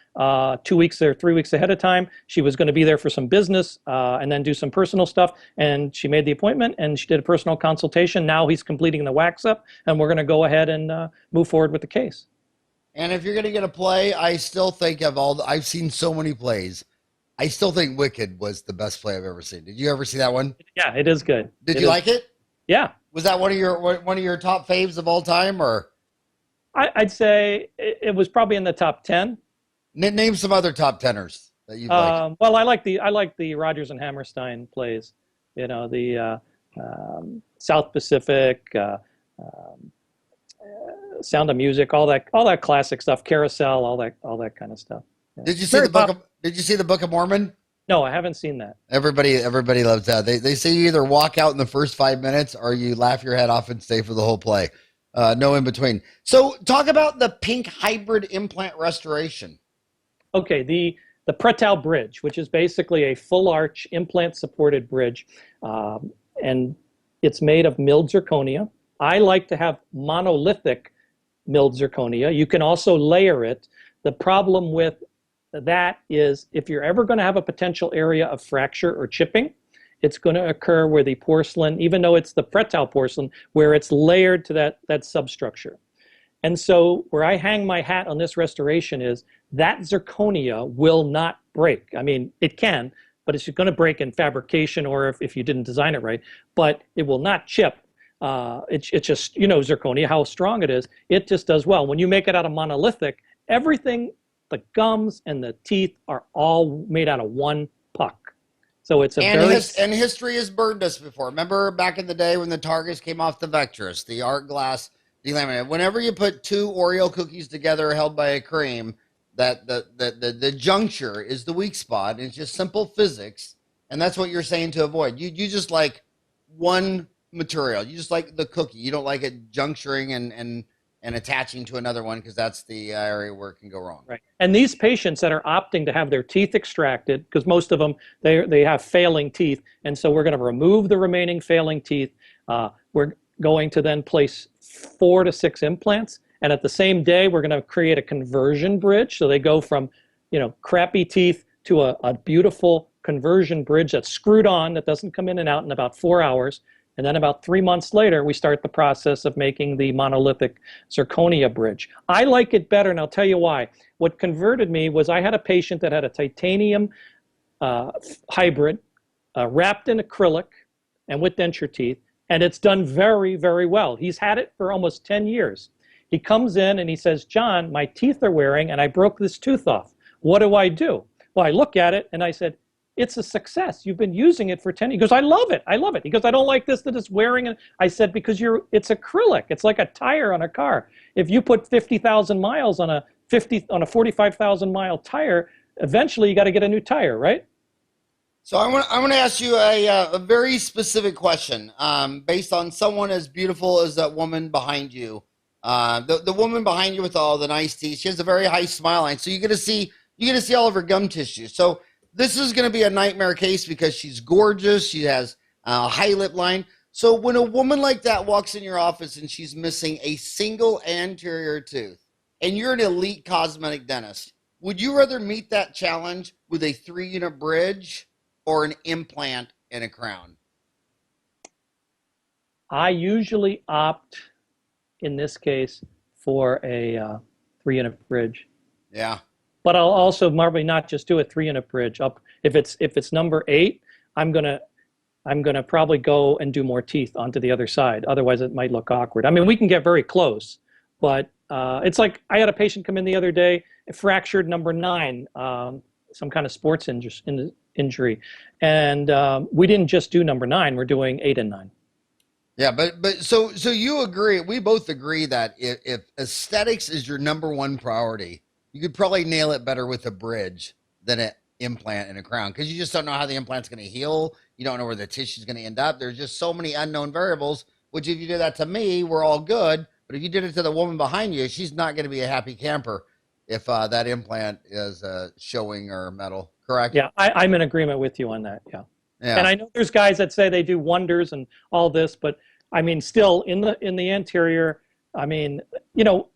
2 weeks or 3 weeks ahead of time. She was going to be there for some business and then do some personal stuff. And she made the appointment, and she did a personal consultation. Now he's completing the wax up, and we're going to go ahead and move forward with the case. And if you're going to get a play, I still think I've seen so many plays. I still think Wicked was the best play I've ever seen. Did you ever see that one? Yeah, it is good. Did you like it? Yeah. Was that one of your top faves of all time, or? I'd say it was probably in the top 10. Name some other top tenors that you like. Well, I like the Rodgers and Hammerstein plays. You know, the South Pacific, Sound of Music, all that classic stuff, Carousel, all that kind of stuff. Yeah. Did you see Did you see the Book of Mormon? No, I haven't seen that. Everybody loves that. They say you either walk out in the first 5 minutes or you laugh your head off and stay for the whole play. No in between. So talk about the pink hybrid implant restoration. Okay, the Pretal bridge, which is basically a full arch implant supported bridge, and it's made of milled zirconia. I like to have monolithic milled zirconia. You can also layer it. The problem with that is if you're ever going to have a potential area of fracture or chipping, it's going to occur where the porcelain, even though it's the Pretal porcelain, where it's layered to that substructure. And so where I hang my hat on this restoration is that zirconia will not break. I mean, it can, but it's going to break in fabrication or if you didn't design it right, but it will not chip. It's just, you know, zirconia, how strong it is. It just does well. When you make it out of monolithic, everything, the gums and the teeth are all made out of one puck. So it's and history has burned us before. Remember back in the day when the targets came off the Vectrus, the art glass delaminated. Whenever you put two Oreo cookies together held by a cream, that the juncture is the weak spot. It's just simple physics, and that's what you're saying to avoid. You just like one material. You just like the cookie. You don't like it juncturing and attaching to another one because that's the area where it can go wrong. Right. And these patients that are opting to have their teeth extracted, because most of them, they have failing teeth, and so we're going to remove the remaining failing teeth. We're going to then place 4 to 6 implants, and at the same day, we're going to create a conversion bridge. So they go from, you know, crappy teeth to a beautiful conversion bridge that's screwed on, that doesn't come in and out in about 4 hours. And then about 3 months later, we start the process of making the monolithic zirconia bridge. I like it better, and I'll tell you why. What converted me was I had a patient that had a titanium hybrid wrapped in acrylic and with denture teeth, and it's done very, very well. He's had it for almost 10 years. He comes in and he says, John, my teeth are wearing and I broke this tooth off. What do I do? Well, I look at it and I said, it's a success. You've been using it for 10 years. He goes, I love it. I love it. He goes, I don't like this that it's wearing. And I said, because it's acrylic. It's like a tire on a car. If you put 50,000 miles on a 45,000 mile tire, eventually you got to get a new tire, right? So I want to ask you a very specific question based on someone as beautiful as that woman behind you. The woman behind you with all the nice teeth, she has a very high smile line. So you're gonna see all of her gum tissue. So this is going to be a nightmare case because she's gorgeous. She has a high lip line. So when a woman like that walks in your office and she's missing a single anterior tooth, and you're an elite cosmetic dentist, would you rather meet that challenge with a 3-unit bridge or an implant and a crown? I usually opt, in this case, for a 3-unit bridge. Yeah. But I'll also probably not just do a 3-unit bridge. If it's number 8, I'm gonna probably go and do more teeth onto the other side. Otherwise, it might look awkward. I mean, we can get very close, but it's like I had a patient come in the other day, fractured number 9, some kind of sports injury, and we didn't just do number 9. We're doing 8 and 9. Yeah, but so you agree? We both agree that if aesthetics is your number one priority, you could probably nail it better with a bridge than an implant and a crown because you just don't know how the implant's going to heal. You don't know where the tissue is going to end up. There's just so many unknown variables, which if you did that to me, we're all good. But if you did it to the woman behind you, she's not going to be a happy camper if that implant is showing or metal, correct? Yeah, I'm in agreement with you on that, yeah. And I know there's guys that say they do wonders and all this, but I mean, still in the anterior, I mean, you know,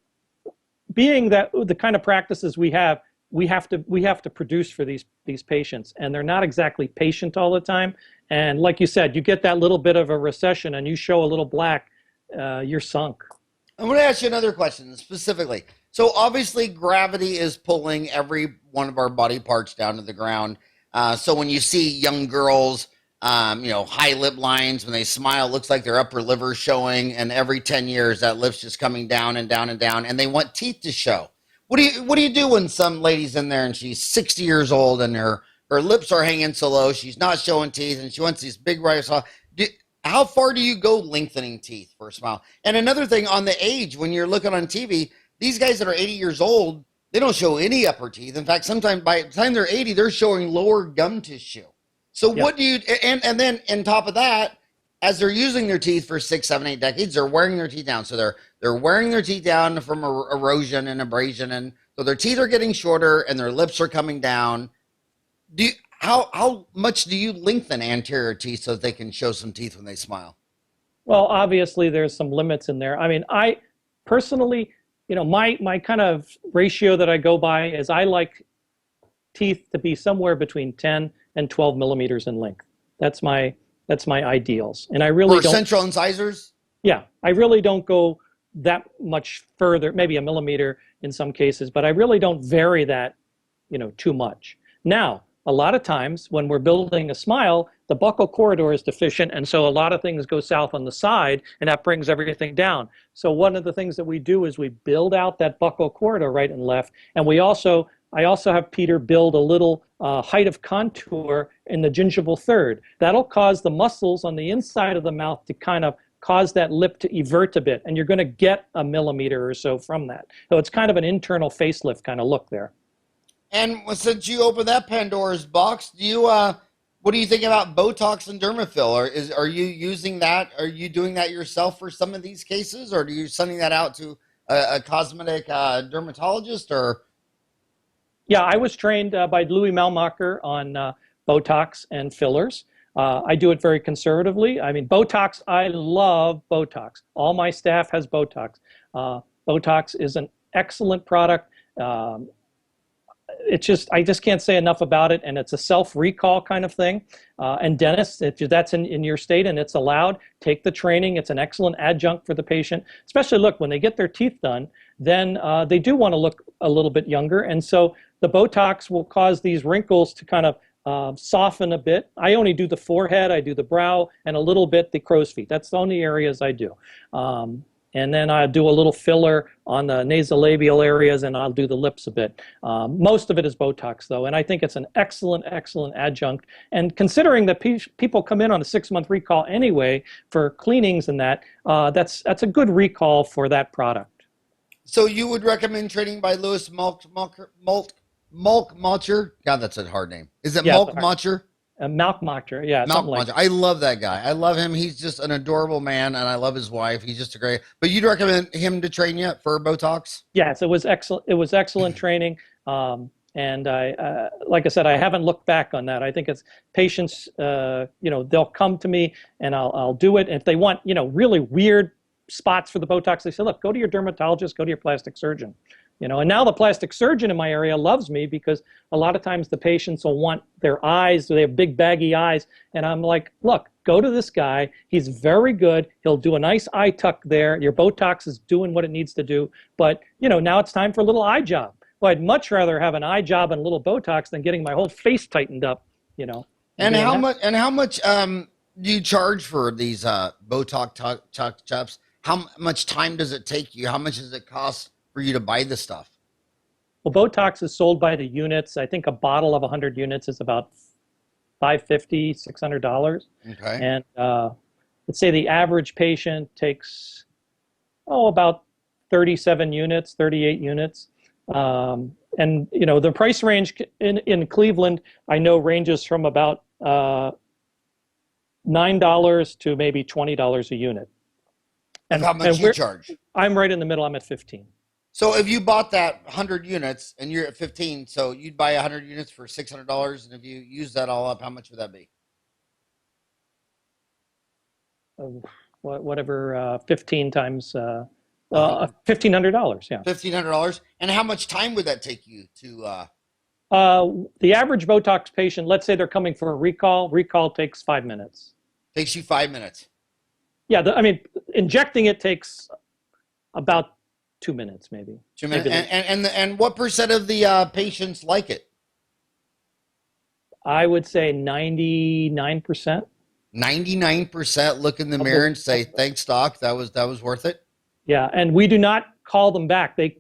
being that the kind of practices we have to produce for these patients, and they're not exactly patient all the time. And like you said, you get that little bit of a recession and you show a little black, you're sunk. I'm going to ask you another question specifically. So obviously gravity is pulling every one of our body parts down to the ground. So when you see young girls, high lip lines, when they smile, it looks like their upper liver showing. And every 10 years, that lip's just coming down and down and down. And they want teeth to show. What do you do when some lady's in there and she's 60 years old and her lips are hanging so low, she's not showing teeth, and she wants these big bright smiles? How far do you go lengthening teeth for a smile? And another thing on the age, when you're looking on TV, these guys that are 80 years old, they don't show any upper teeth. In fact, sometimes by the time they're 80, they're showing lower gum tissue. So Yeah. what do you, and then on top of that, as they're using their teeth for 6, 7, 8 decades, they're wearing their teeth down. So they're wearing their teeth down from erosion and abrasion, and so their teeth are getting shorter and their lips are coming down. How much do you lengthen anterior teeth so that they can show some teeth when they smile? Well, obviously there's some limits in there. I mean, I personally, my kind of ratio that I go by is I like teeth to be somewhere between 10 and 12 millimeters in length. That's my ideals. And I really For don't central incisors? Yeah, I really don't go that much further, maybe a millimeter in some cases, but I really don't vary that, too much. Now, a lot of times when we're building a smile, the buccal corridor is deficient, and so a lot of things go south on the side, and that brings everything down. So one of the things that we do is we build out that buccal corridor right and left, and I also have Peter build a little height of contour in the gingival third. That'll cause the muscles on the inside of the mouth to kind of cause that lip to evert a bit, and you're going to get a millimeter or so from that. So it's kind of an internal facelift kind of look there. And since you opened that Pandora's box, what do you think about Botox and Dermafill? Are you using that? Are you doing that yourself for some of these cases, or are you sending that out to a cosmetic dermatologist? Or Yeah, I was trained by Louis Malmacher on Botox and fillers. I do it very conservatively. I mean, Botox, I love Botox. All my staff has Botox. Botox is an excellent product. I just can't say enough about it, and it's a self-recall kind of thing. And dentists, if that's in your state and it's allowed, take the training. It's an excellent adjunct for the patient, especially, look, when they get their teeth done, then they do want to look a little bit younger, and so the Botox will cause these wrinkles to kind of soften a bit. I only do the forehead, I do the brow, and a little bit the crow's feet. That's the only areas I do. And then I do a little filler on the nasolabial areas, and I'll do the lips a bit. Most of it is Botox, though, and I think it's an excellent, excellent adjunct. And considering that people come in on a 6-month recall anyway for cleanings and that's a good recall for that product. so you would recommend training by Louis Malkmacher? God, that's a hard name. Is it Malkmacher? Malkmacher, yeah. Malkmacher. I love that guy. I love him. He's just an adorable man, and I love his wife. He's just a great. But you'd recommend him to train you for Botox? Yes, it was excellent. It was excellent training. And I, like I said, I haven't looked back on that. I think it's patients, they'll come to me and I'll do it. And if they want, really weird spots for the Botox, they say, look, go to your dermatologist, go to your plastic surgeon. And now the plastic surgeon in my area loves me because a lot of times the patients will want their eyes, they have big baggy eyes. And I'm like, look, go to this guy. He's very good. He'll do a nice eye tuck there. Your Botox is doing what it needs to do. But, now it's time for a little eye job. Well, I'd much rather have an eye job and a little Botox than getting my whole face tightened up, And how much do you charge for these Botox chops? How much time does it take you? How much does it cost for you to buy the stuff? Well, Botox is sold by the units. I think a bottle of 100 units is about $550, $600. Okay. And let's say the average patient takes, about 37 units, 38 units. And, the price range in Cleveland, I know ranges from about $9 to maybe $20 a unit. And how much you charge? I'm right in the middle. I'm at 15. So if you bought that 100 units and you're at 15, so you'd buy 100 units for $600, and if you use that all up, how much would that be? Whatever, 15 times $1,500. Yeah. $1,500. And how much time would that take you to? The average Botox patient, let's say they're coming for a recall. Recall takes 5 minutes. Takes you 5 minutes. Yeah, injecting it takes about 2 minutes, maybe. 2 minutes. And what percent of the patients like it? I would say 99%. 99% look in the mirror and say, "Thanks, doc. That was worth it." Yeah, and we do not call them back. They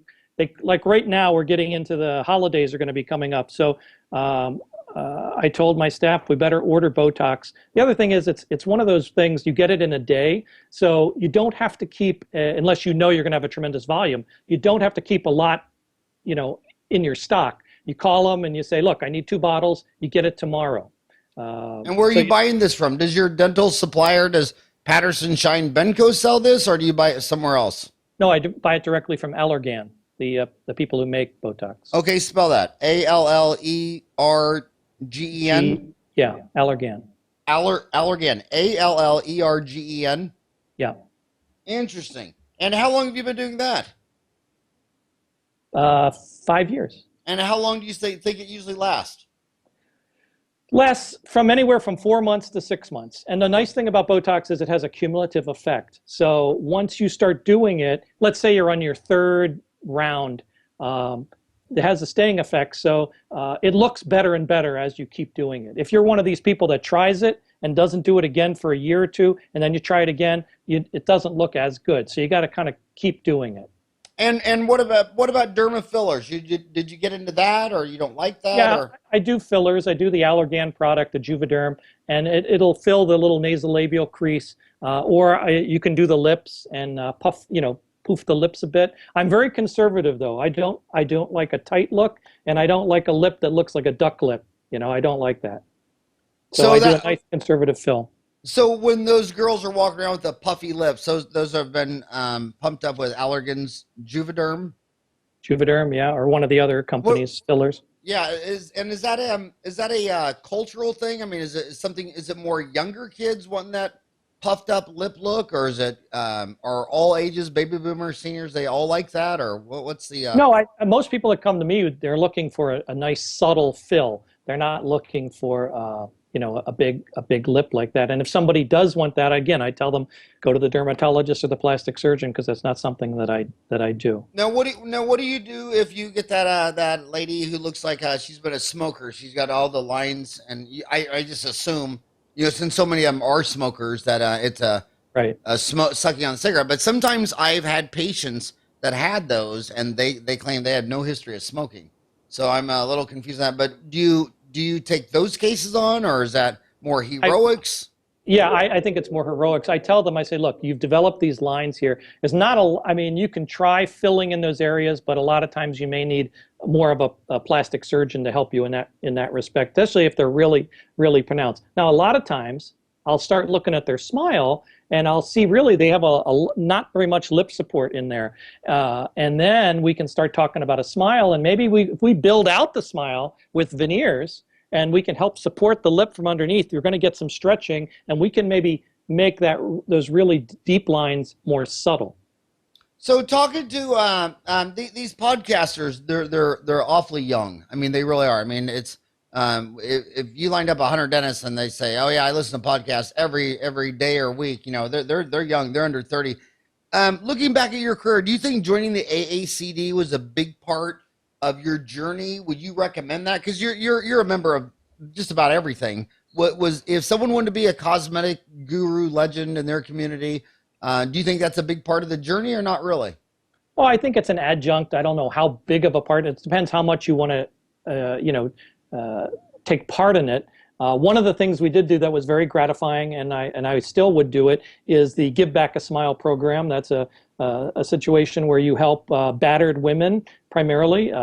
like right now we're getting into the holidays are going to be coming up. So I told my staff we better order Botox. The other thing is it's one of those things you get it in a day, so you don't have to keep unless you know you're going to have a tremendous volume. You don't have to keep a lot, in your stock. You call them and you say, look, I need 2 bottles. You get it tomorrow. And where are you buying this from? Does your dental supplier, does Patterson Shine Benco sell this, or do you buy it somewhere else? No, I buy it directly from Allergan, the people who make Botox. Okay, spell that. Allergen. Yeah, Allergan. Allergen. Allergen. Yeah. Interesting. And how long have you been doing that? 5 years. And how long do you think it usually lasts? Less, from anywhere from 4 months to 6 months. And the nice thing about Botox is it has a cumulative effect. So once you start doing it, let's say you're on your 3rd round, it has a staying effect. So it looks better and better as you keep doing it. If you're one of these people that tries it and doesn't do it again for a year or 2, and then you try it again, it doesn't look as good. So you got to kind of keep doing it. And what about derma fillers? Did you get into that, or you don't like that? Yeah, or? I do fillers. I do the Allergan product, the Juvederm, and it'll fill the little nasolabial crease. You can do the lips and poof the lips a bit. I'm very conservative though. I don't like a tight look, and I don't like a lip that looks like a duck lip. I don't like that. So I do a nice conservative fill. So when those girls are walking around with the puffy lips, those have been pumped up with Allergan's Juvederm. Juvederm, yeah, or one of the other companies' fillers. Yeah, is that a cultural thing? I mean, is it more younger kids wanting that puffed up lip look, or is it are all ages, baby boomers, seniors, they all like that, or what's the? No, most people that come to me, they're looking for a nice subtle fill. They're not looking for a big lip like that. And if somebody does want that, again, I tell them go to the dermatologist or the plastic surgeon, because that's not something that I do. Now, what do you do if you get that lady who looks like she's been a smoker? She's got all the lines, and I just assume, since so many of them are smokers, that it's a sucking on a cigarette. But sometimes I've had patients that had those, and they claim they had no history of smoking. So I'm a little confused on that. But do you take those cases on, or is that more heroics? I think it's more heroics. I tell them, I say, look, you've developed these lines here. It's not you can try filling in those areas, but a lot of times you may need more of a plastic surgeon to help you in that respect, especially if they're really, really pronounced. Now, a lot of times I'll start looking at their smile, and I'll see really they have a not very much lip support in there. And then we can start talking about a smile, and maybe if we build out the smile with veneers, and we can help support the lip from underneath, you're going to get some stretching, and we can maybe make those really deep lines more subtle. So talking to these podcasters, they're awfully young. I mean, they really are. I mean, it's if you lined up 100 dentists and they say, "Oh yeah, I listen to podcasts every day or week," they're young. They're under 30. Looking back at your career, do you think joining the AACD was a big part of your journey? Would you recommend that? Because you're a member of just about everything. If someone wanted to be a cosmetic guru legend in their community, do you think that's a big part of the journey, or not really? Well, I think it's an adjunct. I don't know how big of a part. It depends how much you want to, take part in it. One of the things we did do that was very gratifying, and I still would do it, is the Give Back a Smile program. That's a situation where you help battered women primarily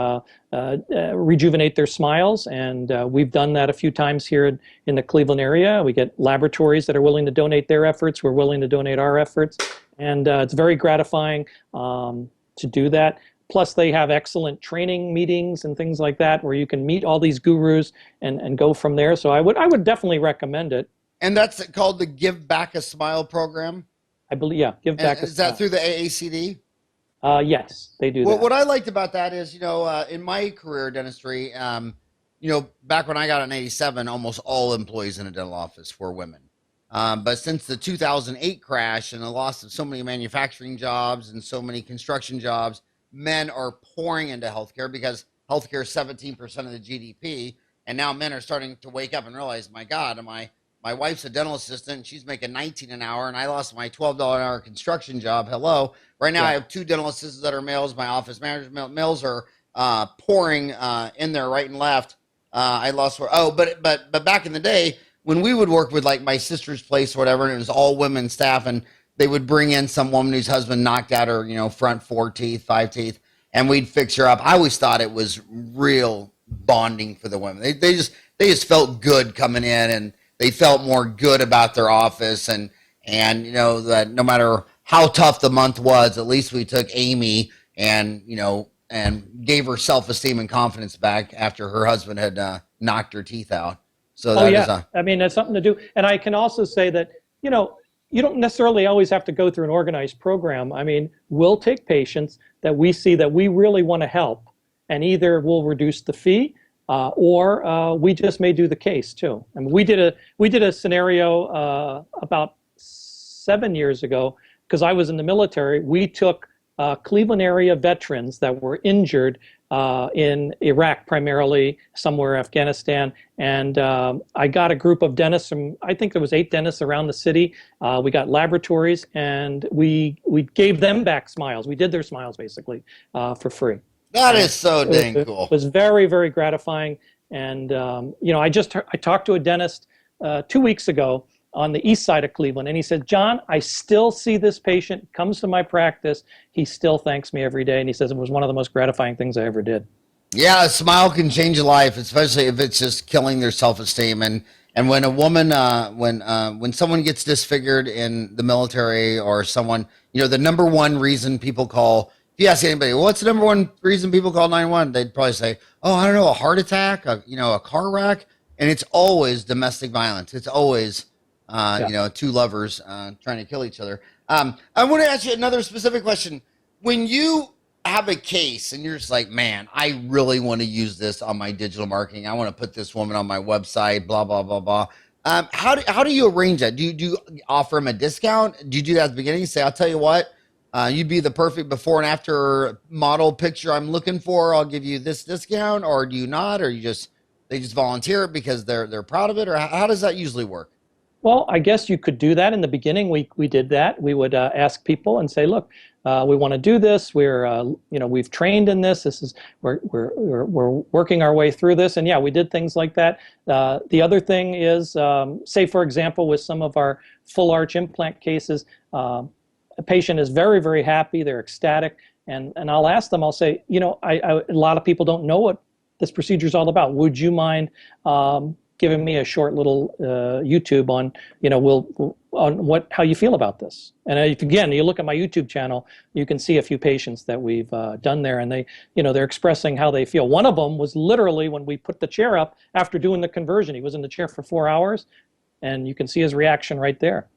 rejuvenate their smiles, and we've done that a few times here in the Cleveland area. We get laboratories that are willing to donate their efforts. We're willing to donate our efforts, and it's very gratifying to do that. Plus, they have excellent training meetings and things like that where you can meet all these gurus and go from there. So I would definitely recommend it. And that's called the Give Back a Smile program? I believe, yeah, Give Back a Smile. Is that through the AACD? Yes, they do that. What I liked about that is, in my career dentistry, back when I got in 87, almost all employees in a dental office were women. But since the 2008 crash and the loss of so many manufacturing jobs and so many construction jobs, men are pouring into healthcare because healthcare is 17% of the GDP. And now men are starting to wake up and realize, my God, my my wife's a dental assistant. She's making 19 an hour, and I lost my $12 an hour construction job. Hello. Right now, I have 2 dental assistants that are males. My office managers, males are pouring in there right and left. I lost. But back in the day, when we would work with like my sister's place or whatever, and it was all women staff, and they would bring in some woman whose husband knocked out her, front 4 teeth, 5 teeth, and we'd fix her up. I always thought it was real bonding for the women. They just felt good coming in, and they felt more good about their office, and that no matter how tough the month was, at least we took Amy and gave her self-esteem and confidence back after her husband had knocked her teeth out. So I mean, that's something to do. And I can also say that, you don't necessarily always have to go through an organized program. I mean, we'll take patients that we see that we really want to help, and either we'll reduce the fee or we just may do the case too. I mean, we did a scenario about 7 years ago, because I was in the military. We took Cleveland area veterans that were injured in Iraq, primarily, somewhere Afghanistan, and I got a group of dentists from, I think there was 8 dentists around the city. We got laboratories, and we gave them back smiles. We did their smiles basically for free. That is so dang cool. It was very, very gratifying. And I talked to a dentist 2 weeks ago on the east side of Cleveland, and he said, John, I still see this patient, comes to my practice, he still thanks me every day, and he says it was one of the most gratifying things I ever did. Yeah, a smile can change a life, especially if it's just killing their self-esteem. And when a woman, when someone gets disfigured in the military, or someone, the number one reason people call, if you ask anybody, what's the number one reason people call 911? They'd probably say, oh, I don't know, a heart attack, a car wreck. And it's always domestic violence. It's always, 2 lovers trying to kill each other. I want to ask you another specific question. When you have a case and you're just like, man, I really want to use this on my digital marketing, I want to put this woman on my website, blah, blah, blah, blah. How do you arrange that? Do you offer them a discount? Do you do that at the beginning? Say, I'll tell you what, you'd be the perfect before and after model picture I'm looking for. I'll give you this discount, or do you not? Or they just volunteer it because they're proud of it? Or how does that usually work? Well, I guess you could do that. In the beginning, we did that. We would ask people and say, look, we want to do this. We've trained in this. We're working our way through this. And yeah, we did things like that. The other thing is, say, for example, with some of our full arch implant cases, a patient is very, very happy. They're ecstatic. And I'll ask them, I'll say, a lot of people don't know what this procedure is all about. Would you mind giving me a short little YouTube on, how you feel about this? And if, again, you look at my YouTube channel, you can see a few patients that we've done there, and they're expressing how they feel. One of them was literally when we put the chair up after doing the conversion. He was in the chair for 4 hours, and you can see his reaction right there.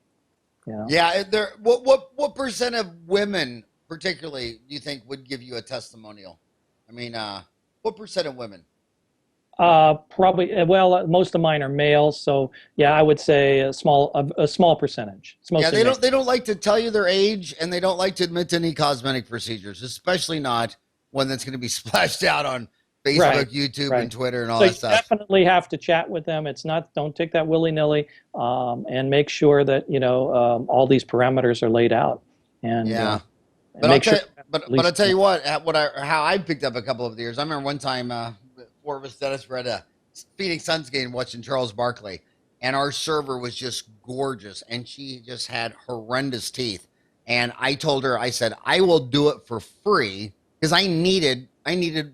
Yeah. What percent of women, particularly, do you think would give you a testimonial? I mean, what percent of women? Probably, well, most of mine are males, so yeah, I would say a small percentage. It's mostly they don't like to tell you their age, and they don't like to admit to any cosmetic procedures, especially not one that's going to be splashed out on Facebook, YouTube, and Twitter, and all that stuff. So you definitely have to chat with them. Don't take that willy-nilly, and make sure that all these parameters are laid out. And yeah, but I'll tell you what, how I picked up a couple of the years. I remember one time. 4 of us dentists were at a Phoenix Suns game watching Charles Barkley, and our server was just gorgeous, and she just had horrendous teeth. And I told her, I said, I will do it for free, because I needed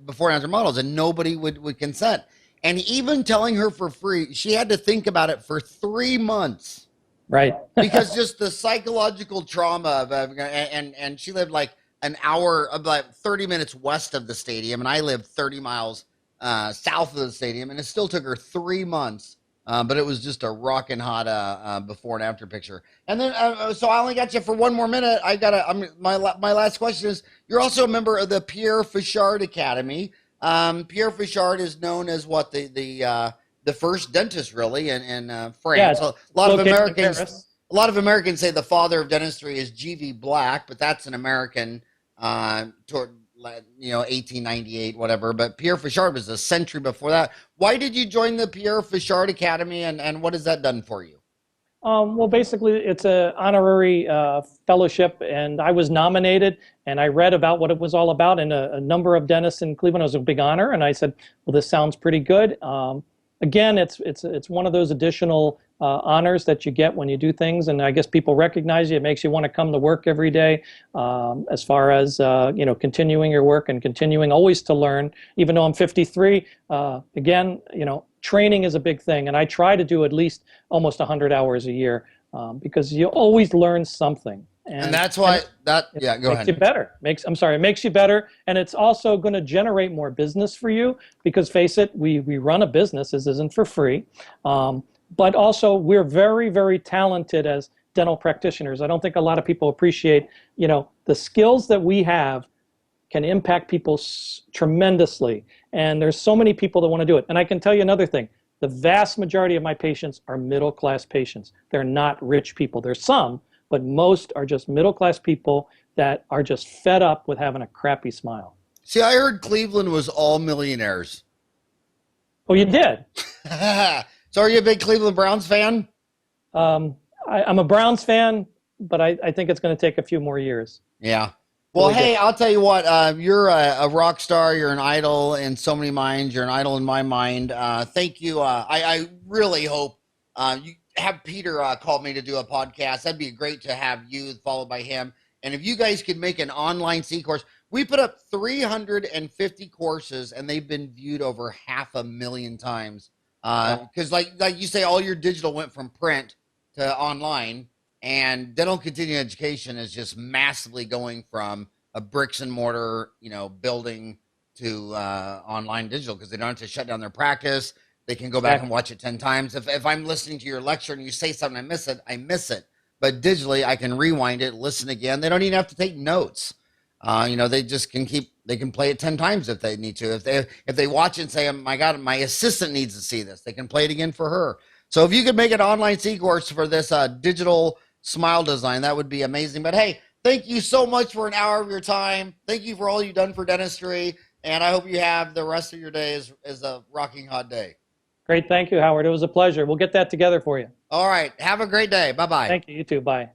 before and after models, and nobody would consent. And even telling her for free, she had to think about it for 3 months. Right. Because just the psychological trauma of, and she lived like an hour, about 30 minutes west of the stadium, and I lived 30 miles south of the stadium, and it still took her 3 months, but it was just a rockin' hot before and after picture. And then, so I only got you for 1 more minute. My last question is: you're also a member of the Pierre Fauchard Academy. Pierre Fauchard is known as what the first dentist, really, in France. Yeah, so a lot of Americans say the father of dentistry is G.V. Black, but that's an American 1898, whatever. But Pierre Fauchard was a century before that. Why did you join the Pierre Fauchard Academy, and what has that done for you? Well, basically, it's an honorary fellowship, and I was nominated, and I read about what it was all about, and a number of dentists in Cleveland. It was a big honor, and I said, "Well, this sounds pretty good." Again, it's one of those additional honors that you get when you do things, and I guess people recognize you. It makes you want to come to work every day. As far as continuing your work and continuing always to learn. Even though I'm 53, again, training is a big thing, and I try to do at least almost 100 hours a year because you always learn something. And that's why go ahead. Makes you better. It makes you better, and it's also going to generate more business for you because face it, we run a business. This isn't for free, but also we're very, very talented as dental practitioners. I don't think a lot of people appreciate, the skills that we have can impact people tremendously. And there's so many people that want to do it. And I can tell you another thing. The vast majority of my patients are middle-class patients. They're not rich people. There's some, but most are just middle-class people that are just fed up with having a crappy smile. See, I heard Cleveland was all millionaires. Oh, you did? So are you a big Cleveland Browns fan? I'm a Browns fan, but I think it's going to take a few more years. Yeah. Well, Really hey, good. I'll tell you what, you're a rock star. You're an idol in so many minds. You're an idol in my mind. Thank you. I really hope you have Peter call me to do a podcast. That'd be great to have you followed by him. And if you guys could make an online C-course, we put up 350 courses, and they've been viewed over 500,000 times. Because like you say, all your digital went from print to online. And dental continuing education is just massively going from a bricks and mortar, building to online digital because they don't have to shut down their practice. They can go back and watch it 10 times. If I'm listening to your lecture and you say something, I miss it. But digitally, I can rewind it, listen again. They don't even have to take notes. They just they can play it 10 times if they need to. If they watch it and say, oh my God, my assistant needs to see this, they can play it again for her. So if you could make an online C-course for this digital smile design, that would be amazing. But hey, thank you so much for an hour of your time. Thank you for all you've done for dentistry, and I hope you have the rest of your day as a rocking hot day. Great. Thank you, Howard. It was a pleasure. We'll get that together for you. All right. Have a great day. Bye-bye. Thank you. You too. Bye.